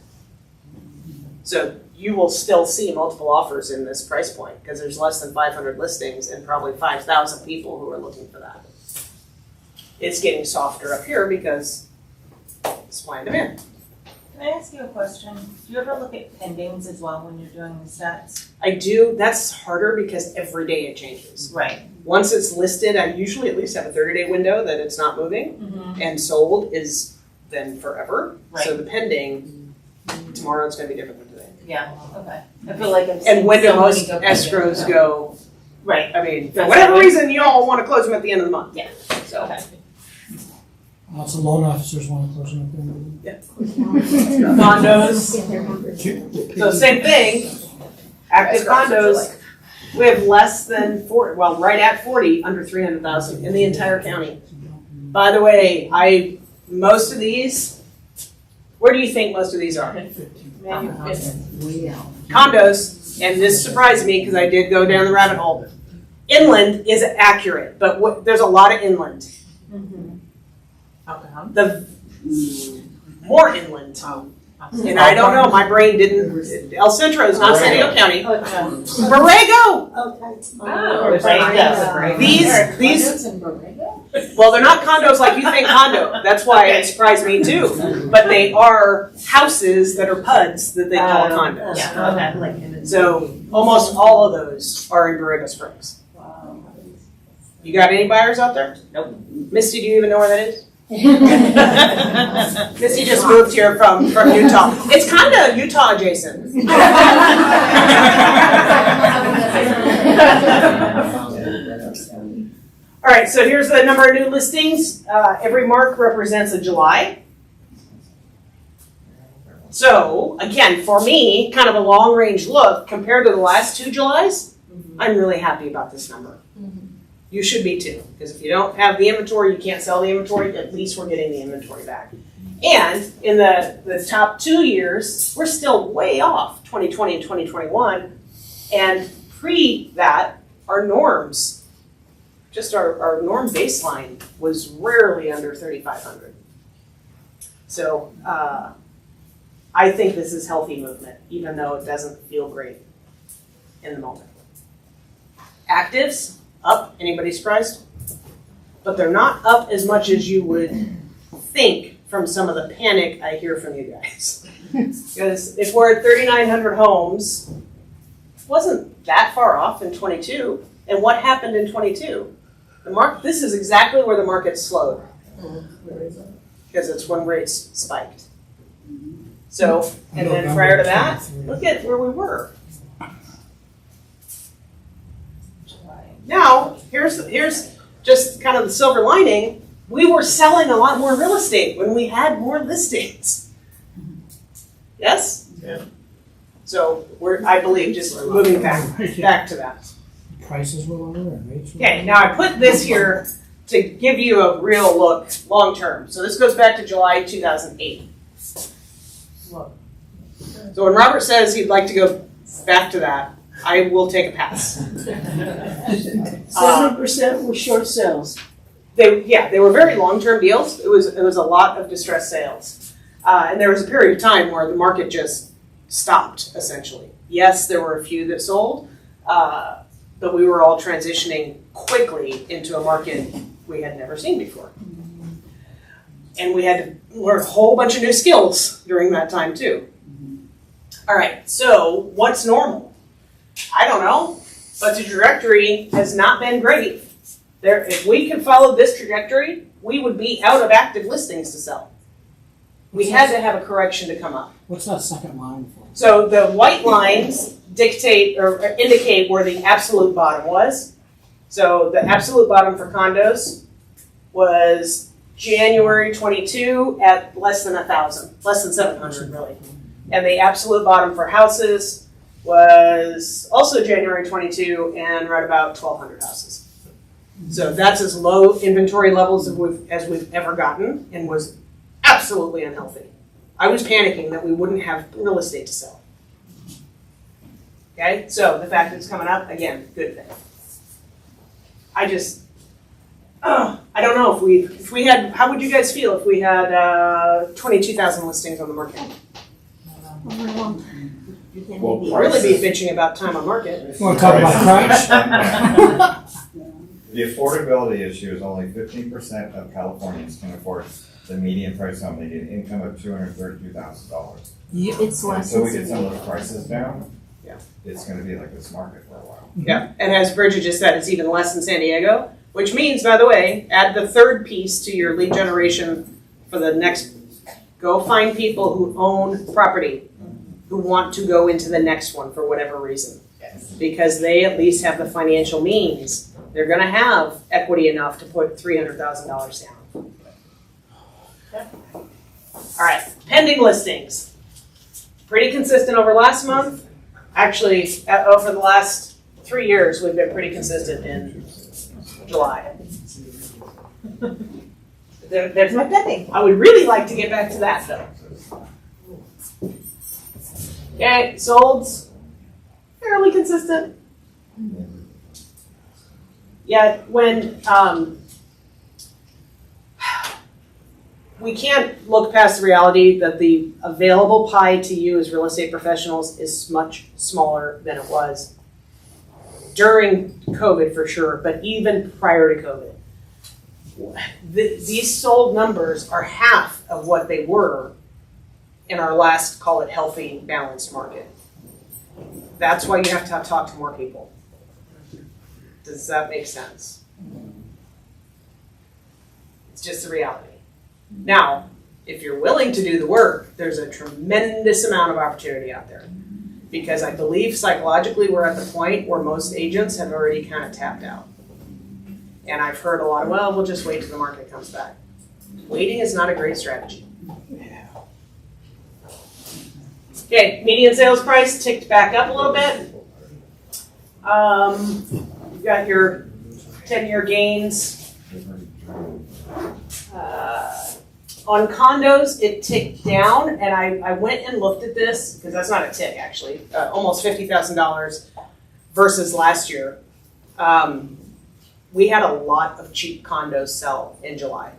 So you will still see multiple offers in this price point because there's less than 500 listings and probably 5,000 people who are looking for that. It's getting softer up here because supply and demand. Can I ask you a question? Do you ever look at pendings as well when you're doing the stats? I do. That's harder because every day it changes. Right. Once it's listed, I usually at least have a 30-day window that it's not moving, and sold is then forever. Right. So the pending, tomorrow it's going to be different than today. Yeah, okay. I feel like I'm And when do so most many escrows go? Right. I mean, for That's whatever right. reason, you all want to close them at the end of the month. Yeah. So. Okay. Lots of loan officers want to close them at the end of the Condos. So same thing, active condos, we have less than 40, well, right at 40, under 300,000 in the entire county. By the way, most of these, where do you think most of these are? Condos, and this surprised me because I did go down the rabbit hole. Inland is accurate, but there's a lot of inland. The more inland. And I don't know, my brain didn't, El Centro is not San Diego County. Borrego! These, well, they're not condos like you think condo. That's why it surprised me too. But they are houses that are PUDs that they call condos. So almost all of those are in Borrego Springs. You got any buyers out there? Nope. Misty, do you even know where that is? Missy just moved here from Utah. It's kind of Utah adjacent. All right, so here's the number of new listings. Every mark represents a July. So again, for me, kind of a long range look compared to the last 2 Julys, I'm really happy about this number. You should be too, because if you don't have the inventory, you can't sell the inventory, at least we're getting the inventory back. And in the top 2 years, we're still way off 2020 and 2021. And pre that, our norms, just our norm baseline was rarely under 3,500. So I think this is healthy movement, even though it doesn't feel great in the moment. Actives, up, anybody surprised? But they're not up as much as you would think from some of the panic I hear from you guys. Because if we're at 3,900 homes, it wasn't that far off in 22. And what happened in 22? This is exactly where the market slowed. Because it's when rates spiked. So, and then prior to that, look at where we were. Now, here's just kind of the silver lining. We were selling a lot more real estate when we had more listings. Yes? Yeah. So I believe, just moving back to that. Prices were lower and rates were Okay, now I put this here to give you a real look long term. So this goes back to July 2008. So when Robert says he'd like to go back to that, I will take a pass. 7% were short sales. They were very long-term deals. It was a lot of distressed sales. And there was a period of time where the market just stopped, essentially. Yes, there were a few that sold, but we were all transitioning quickly into a market we had never seen before. And we had to learn a whole bunch of new skills during that time, too. All right, so what's normal? I don't know, but the trajectory has not been great. If we could follow this trajectory, we would be out of active listings to sell. We had to have a correction to come up. What's that second line for? So the white lines dictate or indicate where the absolute bottom was. So the absolute bottom for condos was January 22 at less than 1,000, less than 700 really. And the absolute bottom for houses was also January 22 and right about 1,200 houses. So that's as low inventory levels as we've ever gotten and was absolutely unhealthy. I was panicking that we wouldn't have real estate to sell. Okay, so the fact that it's coming up, again, good thing. I don't know if we had, how would you guys feel if we had 22,000 listings on the market? We'd really be bitching about time on market. You want to talk about crash? The affordability issue is only 15% of Californians can afford the median price home. They get an income of $232,000. It's less. Until we get some of those prices down, it's going to be like this market for a while. Yeah, and as Bridget just said, it's even less in San Diego, which means, by the way, add the third piece to your lead generation for the next. Go find people who own property, who want to go into the next one for whatever reason. Because they at least have the financial means. They're going to have equity enough to put $300,000 down. Okay. All right, pending listings. Pretty consistent over last month. Actually, over the last 3 years, we've been pretty consistent in July. There's my pending. I would really like to get back to that, though. Okay, solds. Fairly consistent. Yeah, when we can't look past the reality that the available pie to you as real estate professionals is much smaller than it was during COVID for sure, but even prior to COVID. These sold numbers are half of what they were in our last, call it healthy, balanced market. That's why you have to talk to more people. Does that make sense? It's just the reality. Now, if you're willing to do the work, there's a tremendous amount of opportunity out there. Because I believe psychologically we're at the point where most agents have already kind of tapped out. And I've heard a lot of, well, we'll just wait till the market comes back. Waiting is not a great strategy. Okay, median sales price ticked back up a little bit. You've got your 10-year gains. On condos, it ticked down, and I went and looked at this, because that's not a tick, actually, almost $50,000 versus last year. We had a lot of cheap condos sell in July.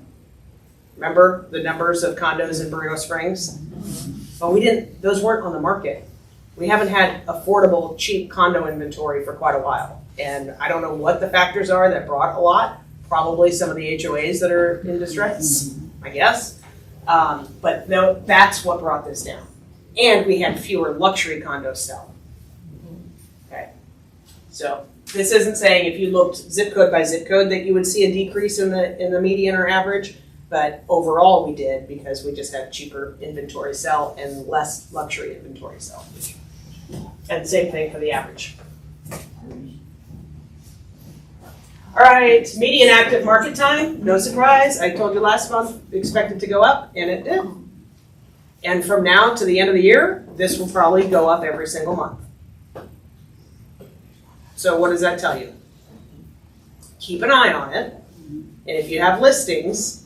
Remember the numbers of condos in Burrito Springs? But those weren't on the market. We haven't had affordable, cheap condo inventory for quite a while. And I don't know what the factors are that brought a lot. Probably some of the HOAs that are in distress, I guess. But no, that's what brought this down. And we had fewer luxury condos sell. Okay. So this isn't saying if you looked zip code by zip code that you would see a decrease in the median or average. But overall we did, because we just had cheaper inventory sell and less luxury inventory sell. And same thing for the average. All right, median active market time, no surprise. I told you last month, expected to go up, and it did. And from now to the end of the year, this will probably go up every single month. So what does that tell you? Keep an eye on it. And if you have listings,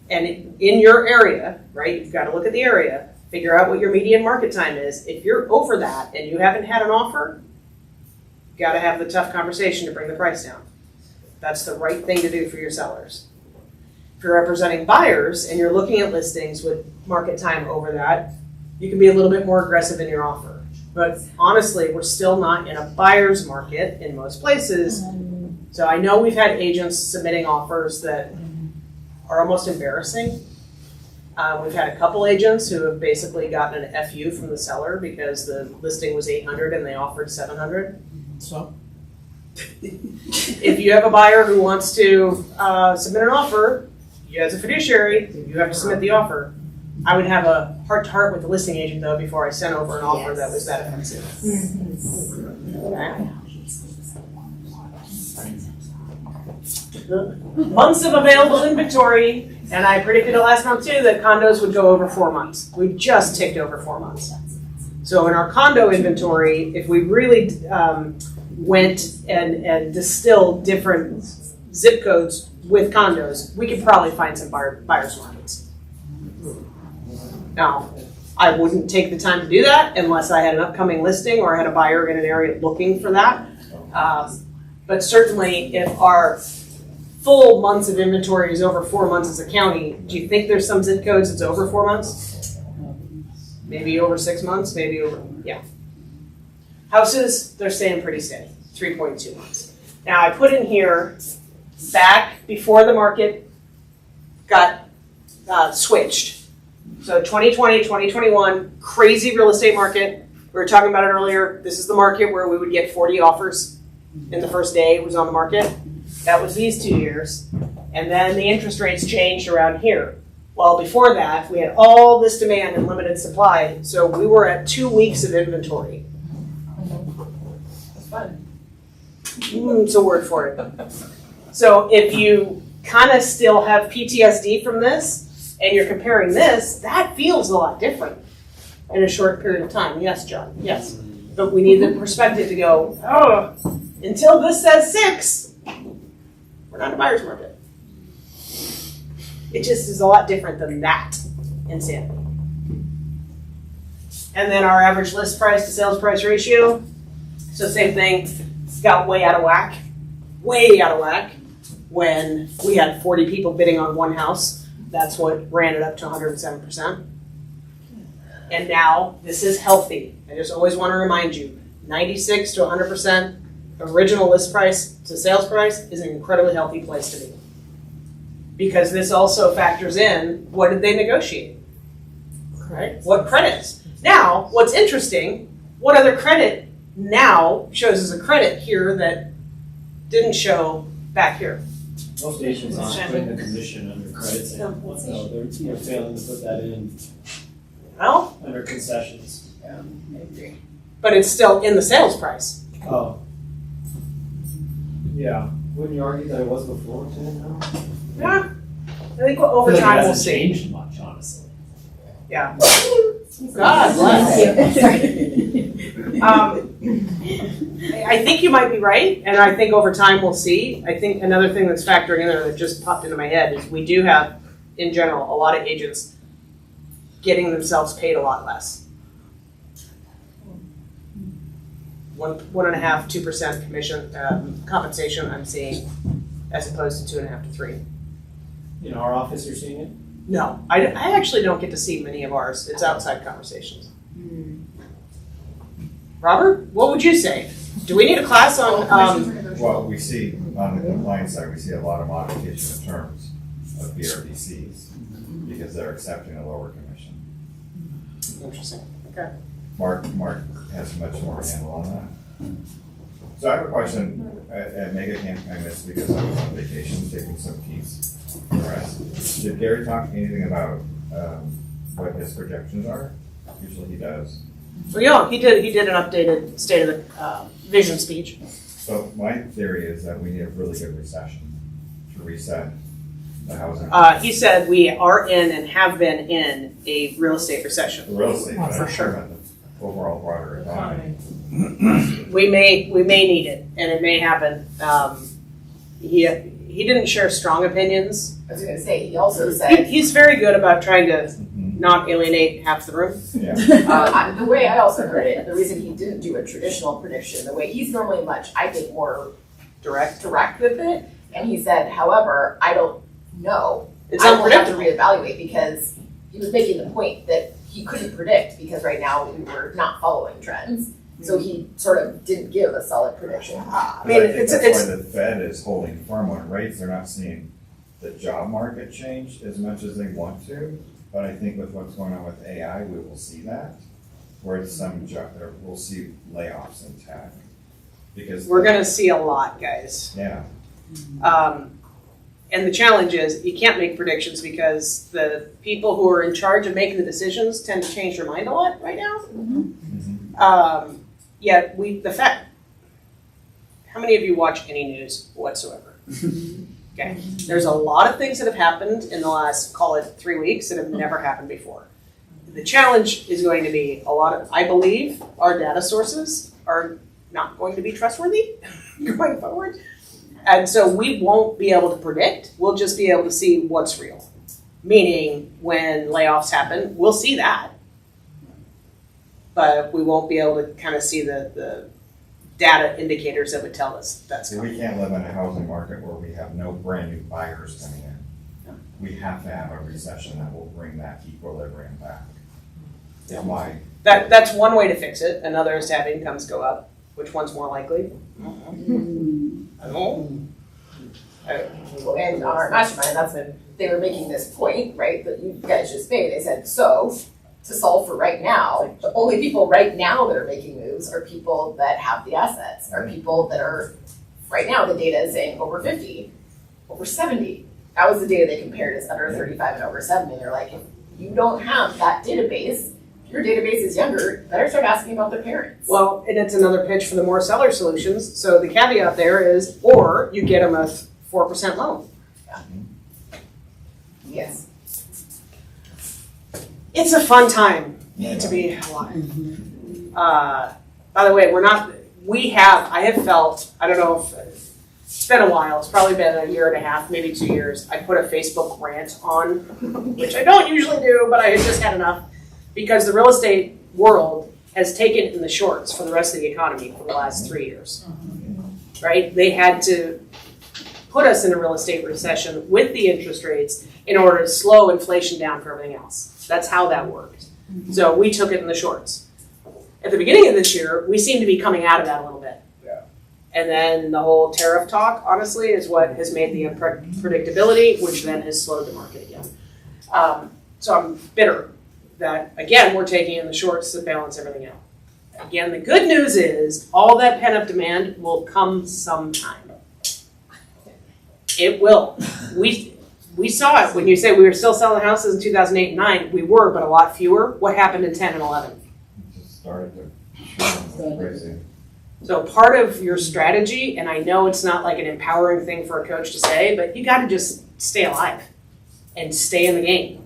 and in your area, right, you've got to look at the area, figure out what your median market time is. If you're over that and you haven't had an offer, you've got to have the tough conversation to bring the price down. That's the right thing to do for your sellers. If you're representing buyers and you're looking at listings with market time over that, you can be a little bit more aggressive in your offer. But honestly, we're still not in a buyer's market in most places. So I know we've had agents submitting offers that are almost embarrassing. We've had a couple agents who have basically gotten an FU from the seller because the listing was $800 and they offered $700. So? If you have a buyer who wants to submit an offer, you as a fiduciary, you have to submit the offer. I would have a heart-to-heart with the listing agent though before I sent over an offer that was that offensive. Okay. Months of available inventory, and I predicted it last month too that condos would go over 4 months. We just ticked over 4 months. So in our condo inventory, if we really went and distilled different zip codes with condos, we could probably find some buyer's markets. Now, I wouldn't take the time to do that unless I had an upcoming listing or I had a buyer in an area looking for that. But certainly if our full months of inventory is over 4 months as a county, do you think there's some zip codes that's over 4 months? Maybe over 6 months, maybe over, yeah. Houses, they're staying pretty steady, 3.2 months. Now I put in here, back before the market got switched. So 2020, 2021, crazy real estate market. We were talking about it earlier. This is the market where we would get 40 offers in the first day it was on the market. That was these 2 years. And then the interest rates changed around here. Well, before that, we had all this demand and limited supply. So we were at 2 weeks of inventory. That's fun. It's a word for it. So if you kind of still have PTSD from this and you're comparing this, that feels a lot different in a short period of time. Yes, John, yes. But we need the perspective to go, oh, until this says 6, we're not in a buyer's market. It just is a lot different than that insanity. And then our average list price to sales price ratio. So same thing, got way out of whack when we had 40 people bidding on one house. That's what ran it up to 107%. And now this is healthy. I just always want to remind you, 96 to 100% original list price to sales price is an incredibly healthy place to be. Because this also factors in, what did they negotiate? Right? What credits? Now, what's interesting, what other credit now shows as a credit here that didn't show back here? Most agents aren't putting the commission under credit sale, so they're failing to put that in Well, under concessions. but it's still in the sales price. Oh. Yeah, wouldn't you argue that it was before too, no? Yeah. I think over It time we'll hasn't see. changed much, honestly. Yeah. God bless. I think you might be right, and I think over time we'll see. I think another thing that's factoring in there that just popped into my head is we do have, in general, a lot of agents getting themselves paid a lot less. 1.5%, 2% commission compensation I'm seeing, as opposed to 2.5 to 3. In our office, you're seeing it? No, I actually don't get to see many of ours. It's outside conversations. Robert, what would you say? Do we need a class on? Well, we see, on the compliance side, we see a lot of modification of terms of BRDCs because they're accepting a lower commission. Interesting. Okay. Mark has much more handle on that. So I have a question. At Mega Camp, I missed because I was on vacation taking some keys for rest. Did Gary talk anything about what his projections are? Usually he does. Well, yeah, he did an updated state of the vision speech. So my theory is that we need a really good recession to reset the housing. He said we are in and have been in a real estate recession. The real estate, but for I'm sure. talking about the overall broader economy. We may need it, and it may happen. He didn't share strong opinions. I was going to say, he also said He's very good about trying to not alienate half the room. Yeah. The way I also heard it, the reason he didn't do a traditional prediction, the way he's normally much, I think, more direct with it, and he said, however, I don't know. It's I will have to unpredictable. reevaluate because he was making the point that he couldn't predict because right now we were not following trends. So he sort of didn't give a solid prediction. I mean, I think it's that's why the Fed is holding firm on rates. They're not seeing the job market change as much as they want to. But I think with what's going on with AI, we will see that. Where some job, we'll see layoffs in tech. Because we're going to see a lot, guys. Yeah. And the challenge is you can't make predictions because the people who are in charge of making the decisions tend to change their mind a lot right now. Yeah, the fact. How many of you watch any news whatsoever? Okay, there's a lot of things that have happened in the last, call it 3 weeks, that have never happened before. The challenge is going to be I believe our data sources are not going to be trustworthy going forward. And so we won't be able to predict, we'll just be able to see what's real. Meaning when layoffs happen, we'll see that. But we won't be able to kind of see the data indicators that would tell us that's coming. We can't live in a housing market where we have no brand new buyers coming in. We have to have a recession that will bring that equilibrium back. Why? That's one way to fix it. Another is to have incomes go up. Which one's more likely? I don't know. And on our mastermind, that's when they were making this point, right, that you guys just made. They said, so to solve for right now, the only people right now that are making moves are people that have the assets, are people that are, right now the data is saying over 50, over 70. That was the data they compared as under 35 and over 70. They're like, if you don't have that database, if your database is younger, better start asking about their parents. Well, and it's another pitch for the more seller solutions. So the caveat there is, or you get them a 4% loan. Yeah. Yes. It's a fun time to be alive. By the way, I have felt, I don't know if it's been a while, it's probably been a year and a half, maybe 2 years. I put a Facebook rant on, which I don't usually do, but I had just had enough because the real estate world has taken in the shorts for the rest of the economy for the last 3 years. Right? They had to put us in a real estate recession with the interest rates in order to slow inflation down for everything else. That's how that worked. So we took it in the shorts. At the beginning of this year, we seem to be coming out of that a little bit. Yeah. And then the whole tariff talk, honestly, is what has made the unpredictability, which then has slowed the market again. So I'm bitter that, again, we're taking in the shorts to balance everything out. Again, the good news is all that pent-up demand will come sometime. It will. We saw it when you say we were still selling houses in 2008 and 9. We were, but a lot fewer. What happened in 10 and 11? Just started to crazy. So part of your strategy, and I know it's not like an empowering thing for a coach to say, but you got to just stay alive and stay in the game.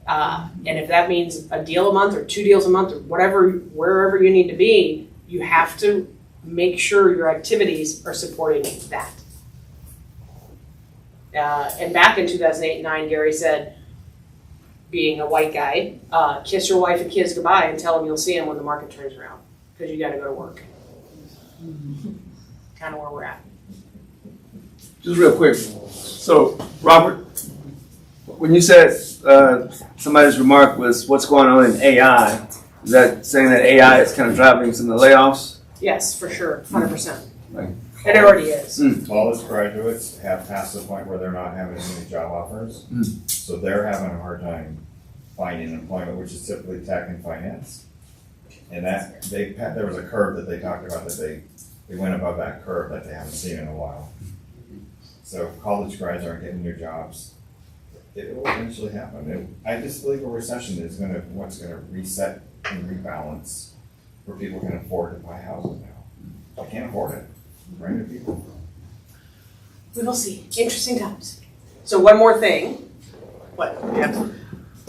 And if that means a deal a month or 2 deals a month or whatever, wherever you need to be, you have to make sure your activities are supporting that. And back in 2008 and 9, Gary said, being a white guy, kiss your wife and kids goodbye and tell them you'll see them when the market turns around because you got to go to work. Kind of where we're at. Just real quick. So, Robert, when you said somebody's remark was what's going on in AI, is that saying that AI is kind of driving some of the layoffs? Yes, for sure, 100%. Right. It already is. College graduates have passed the point where they're not having any job offers, so they're having a hard time finding employment, which is typically tech and finance. And that there was a curve that they talked about that they went above that curve that they haven't seen in a while. So if college grads aren't getting new jobs, it will eventually happen. And I just believe a recession is what's gonna reset and rebalance where people can afford to buy houses now. I can't afford it. Brand new people. We will see. Interesting times. So one more thing. What? Yeah.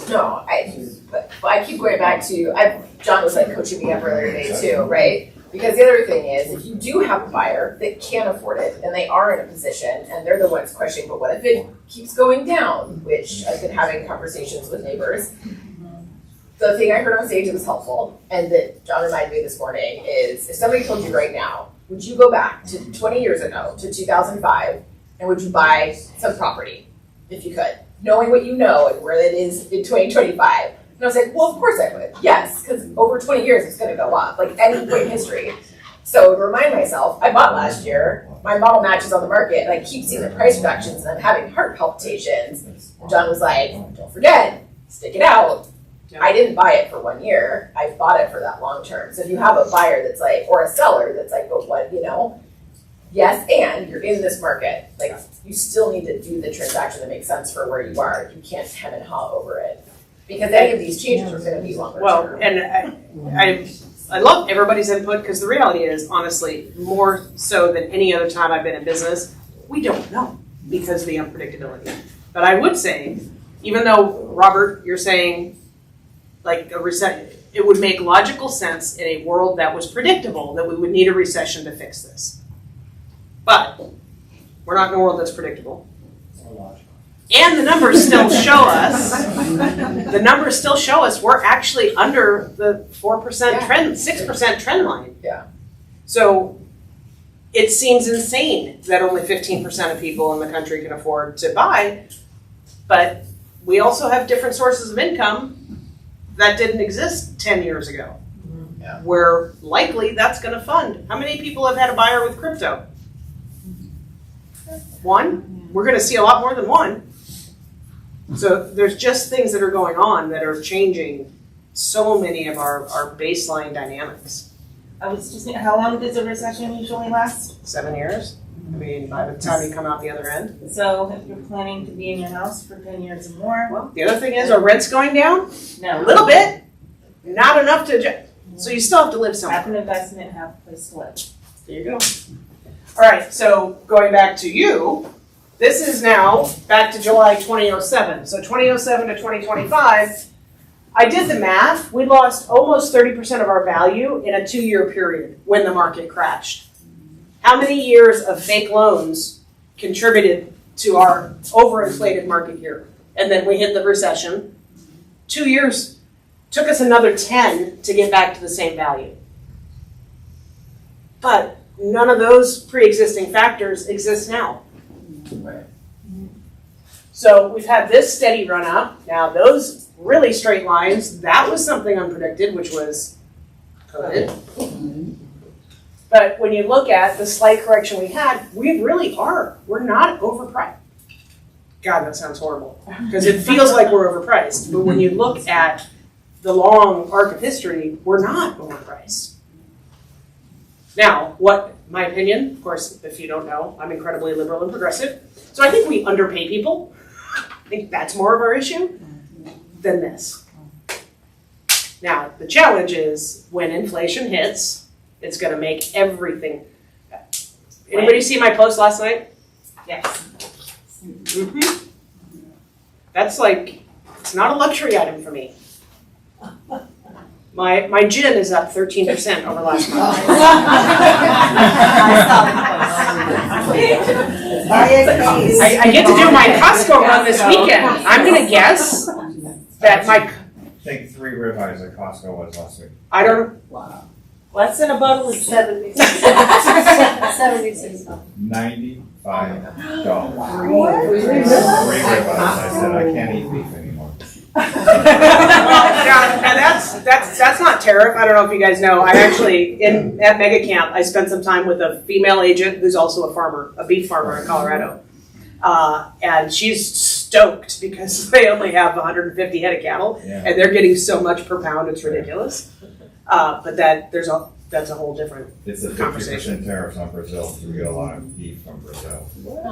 No, I keep going back to, John was like coaching me up earlier today too, right? Because the other thing is, if you do have a buyer that can't afford it and they are in a position and they're the ones questioning, but what if it keeps going down, which I've been having conversations with neighbors. The thing I heard on stage that was helpful and that John reminded me this morning is, if somebody told you right now, would you go back to 20 years ago, to 2005, and would you buy some property if you could? Knowing what you know and where it is in 2025. And I was like, well, of course I would. Yes, because over 20 years it's going to go up, like any point in history. So to remind myself, I bought last year, my model matches on the market, and I keep seeing the price reductions, and I'm having heart palpitations. And John was like, don't forget, stick it out. I didn't buy it for 1 year. I bought it for that long term. So if you have a buyer that's like, or a seller that's like, but what, yes, and you're in this market, like you still need to do the transaction that makes sense for where you are. You can't hem and haw over it because any of these changes are going to be longer term. Well, and I love everybody's input because the reality is, honestly, more so than any other time I've been in business, we don't know because of the unpredictability. But I would say, even though, Robert, you're saying like a recession, it would make logical sense in a world that was predictable that we would need a recession to fix this. But we're not in a world that's predictable. And the numbers still show us, we're actually under the 4% trend, 6% trend line. Yeah. So it seems insane that only 15% of people in the country can afford to buy, but we also have different sources of income that didn't exist 10 years ago. Yeah. Where likely that's gonna fund. How many people have had a buyer with crypto? One? We're gonna see a lot more than one. So there's just things that are going on that are changing so many of our baseline dynamics. I was just thinking, how long does a recession usually last? 7 years. I mean, by the time you come out the other end. So if you're planning to be in your house for 10 years or more. Well, the other thing is, are rents going down? No. A little bit, not enough to, so you still have to live somewhere. Have an investment, have a place to live. There you go. All right, so going back to you, this is now back to July 2007. So 2007 to 2025, I did the math. We lost almost 30% of our value in a 2-year period when the market crashed. How many years of fake loans contributed to our overinflated market here? And then we hit the recession. 2 years took us another 10 to get back to the same value. But none of those pre-existing factors exist now. So we've had this steady run up. Now those really straight lines, that was something unpredicted, which was COVID. But when you look at the slight correction we had, we really are. We're not overpriced. God, that sounds horrible. Because it feels like we're overpriced. But when you look at the long arc of history, we're not overpriced. Now, what my opinion, of course, if you don't know, I'm incredibly liberal and progressive. So I think we underpay people. I think that's more of our issue than this. Now, the challenge is when inflation hits, it's gonna make everything. Anybody see my post last night? Yes. Mm-hmm. That's like, it's not a luxury item for me. My gin is up 13% over last month. I get to do my Costco run this weekend. I'm gonna guess that I think 3 ribeyes at Costco was last week. I don't. Wow. What's in a bottle of 76? 76. $95. What? 3 ribeyes. I said I can't eat beef anymore. Now that's not tariff. I don't know if you guys know. I actually at Mega Camp I spent some time with a female agent who's also a farmer, a beef farmer in Colorado, and she's stoked because they only have 150 head of cattle, and they're getting so much per pound it's ridiculous. But that's a whole different It's a 50% tariffs on Brazil, so we get a lot of beef from Brazil.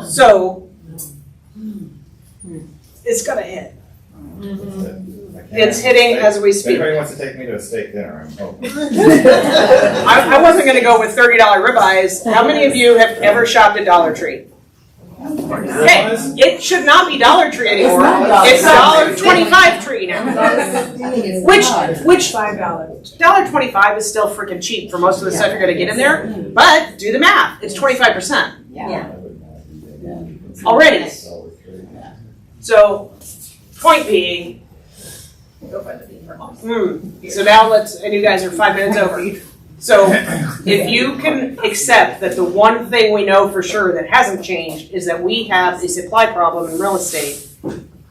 So it's gonna hit. It's hitting as we speak. If anybody wants to take me to a steak dinner, I'm open. I wasn't going to go with $30 ribeyes. How many of you have ever shopped at Dollar Tree? Hey, it should not be Dollar Tree anymore. It's $1.25 Tree now. Which $5. $1.25 is still freaking cheap for most of the stuff you're going to get in there. But do the math. It's 25%. Yeah. Already. So, point being, so now and you guys are 5 minutes over. So if you can accept that the one thing we know for sure that hasn't changed is that we have a supply problem in real estate,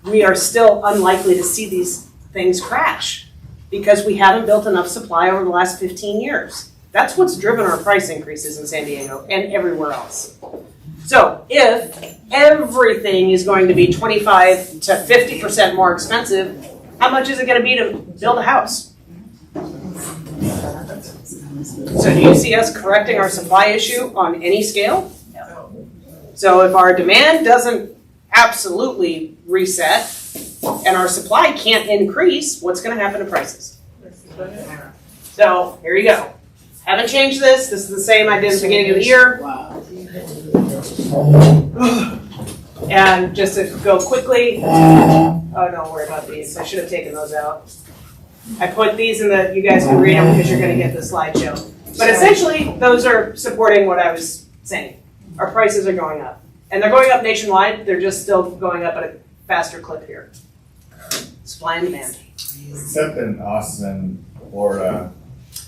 we are still unlikely to see these things crash because we haven't built enough supply over the last 15 years. That's what's driven our price increases in San Diego and everywhere else. So if everything is going to be 25 to 50% more expensive, how much is it going to be to build a house? So do you see us correcting our supply issue on any scale? No. So if our demand doesn't absolutely reset and our supply can't increase, what's going to happen to prices? So here you go. Haven't changed this. This is the same I did at the beginning of the year. And just to go quickly, oh, don't worry about these. I should have taken those out. I put these in you guys can read them because you're going to get the slideshow. But essentially, those are supporting what I was saying. Our prices are going up. And they're going up nationwide. They're just still going up at a faster clip here. Supply and demand. Except in Austin, Florida.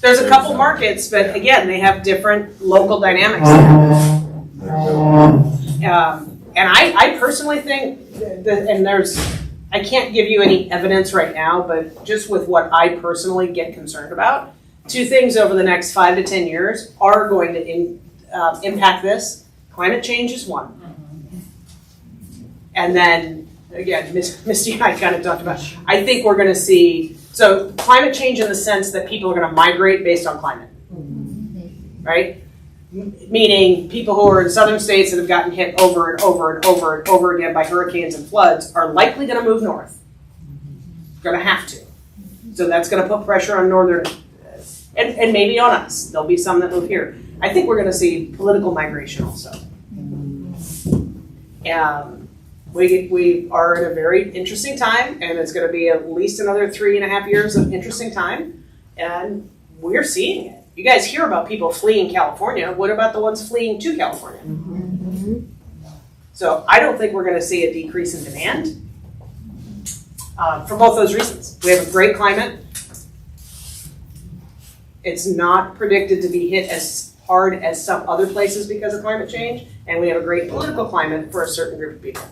There's a couple markets, but again, they have different local dynamics. And I personally think that, I can't give you any evidence right now, but just with what I personally get concerned about, 2 things over the next 5 to 10 years are going to impact this. Climate change is one. And then, again, Misty and I kind of talked about, I think we're going to see, so climate change in the sense that people are going to migrate based on climate, right? Meaning people who are in southern states that have gotten hit over and over and over and over again by hurricanes and floods are likely going to move north. Going to have to. So that's going to put pressure on northern, and maybe on us. There'll be some that move here. I think we're going to see political migration also. We are at a very interesting time, and it's going to be at least another 3.5 years of interesting time, and we're seeing it. You guys hear about people fleeing California. What about the ones fleeing to California? So I don't think we're going to see a decrease in demand for both those reasons. We have a great climate. It's not predicted to be hit as hard as some other places because of climate change, and we have a great political climate for a certain group of people.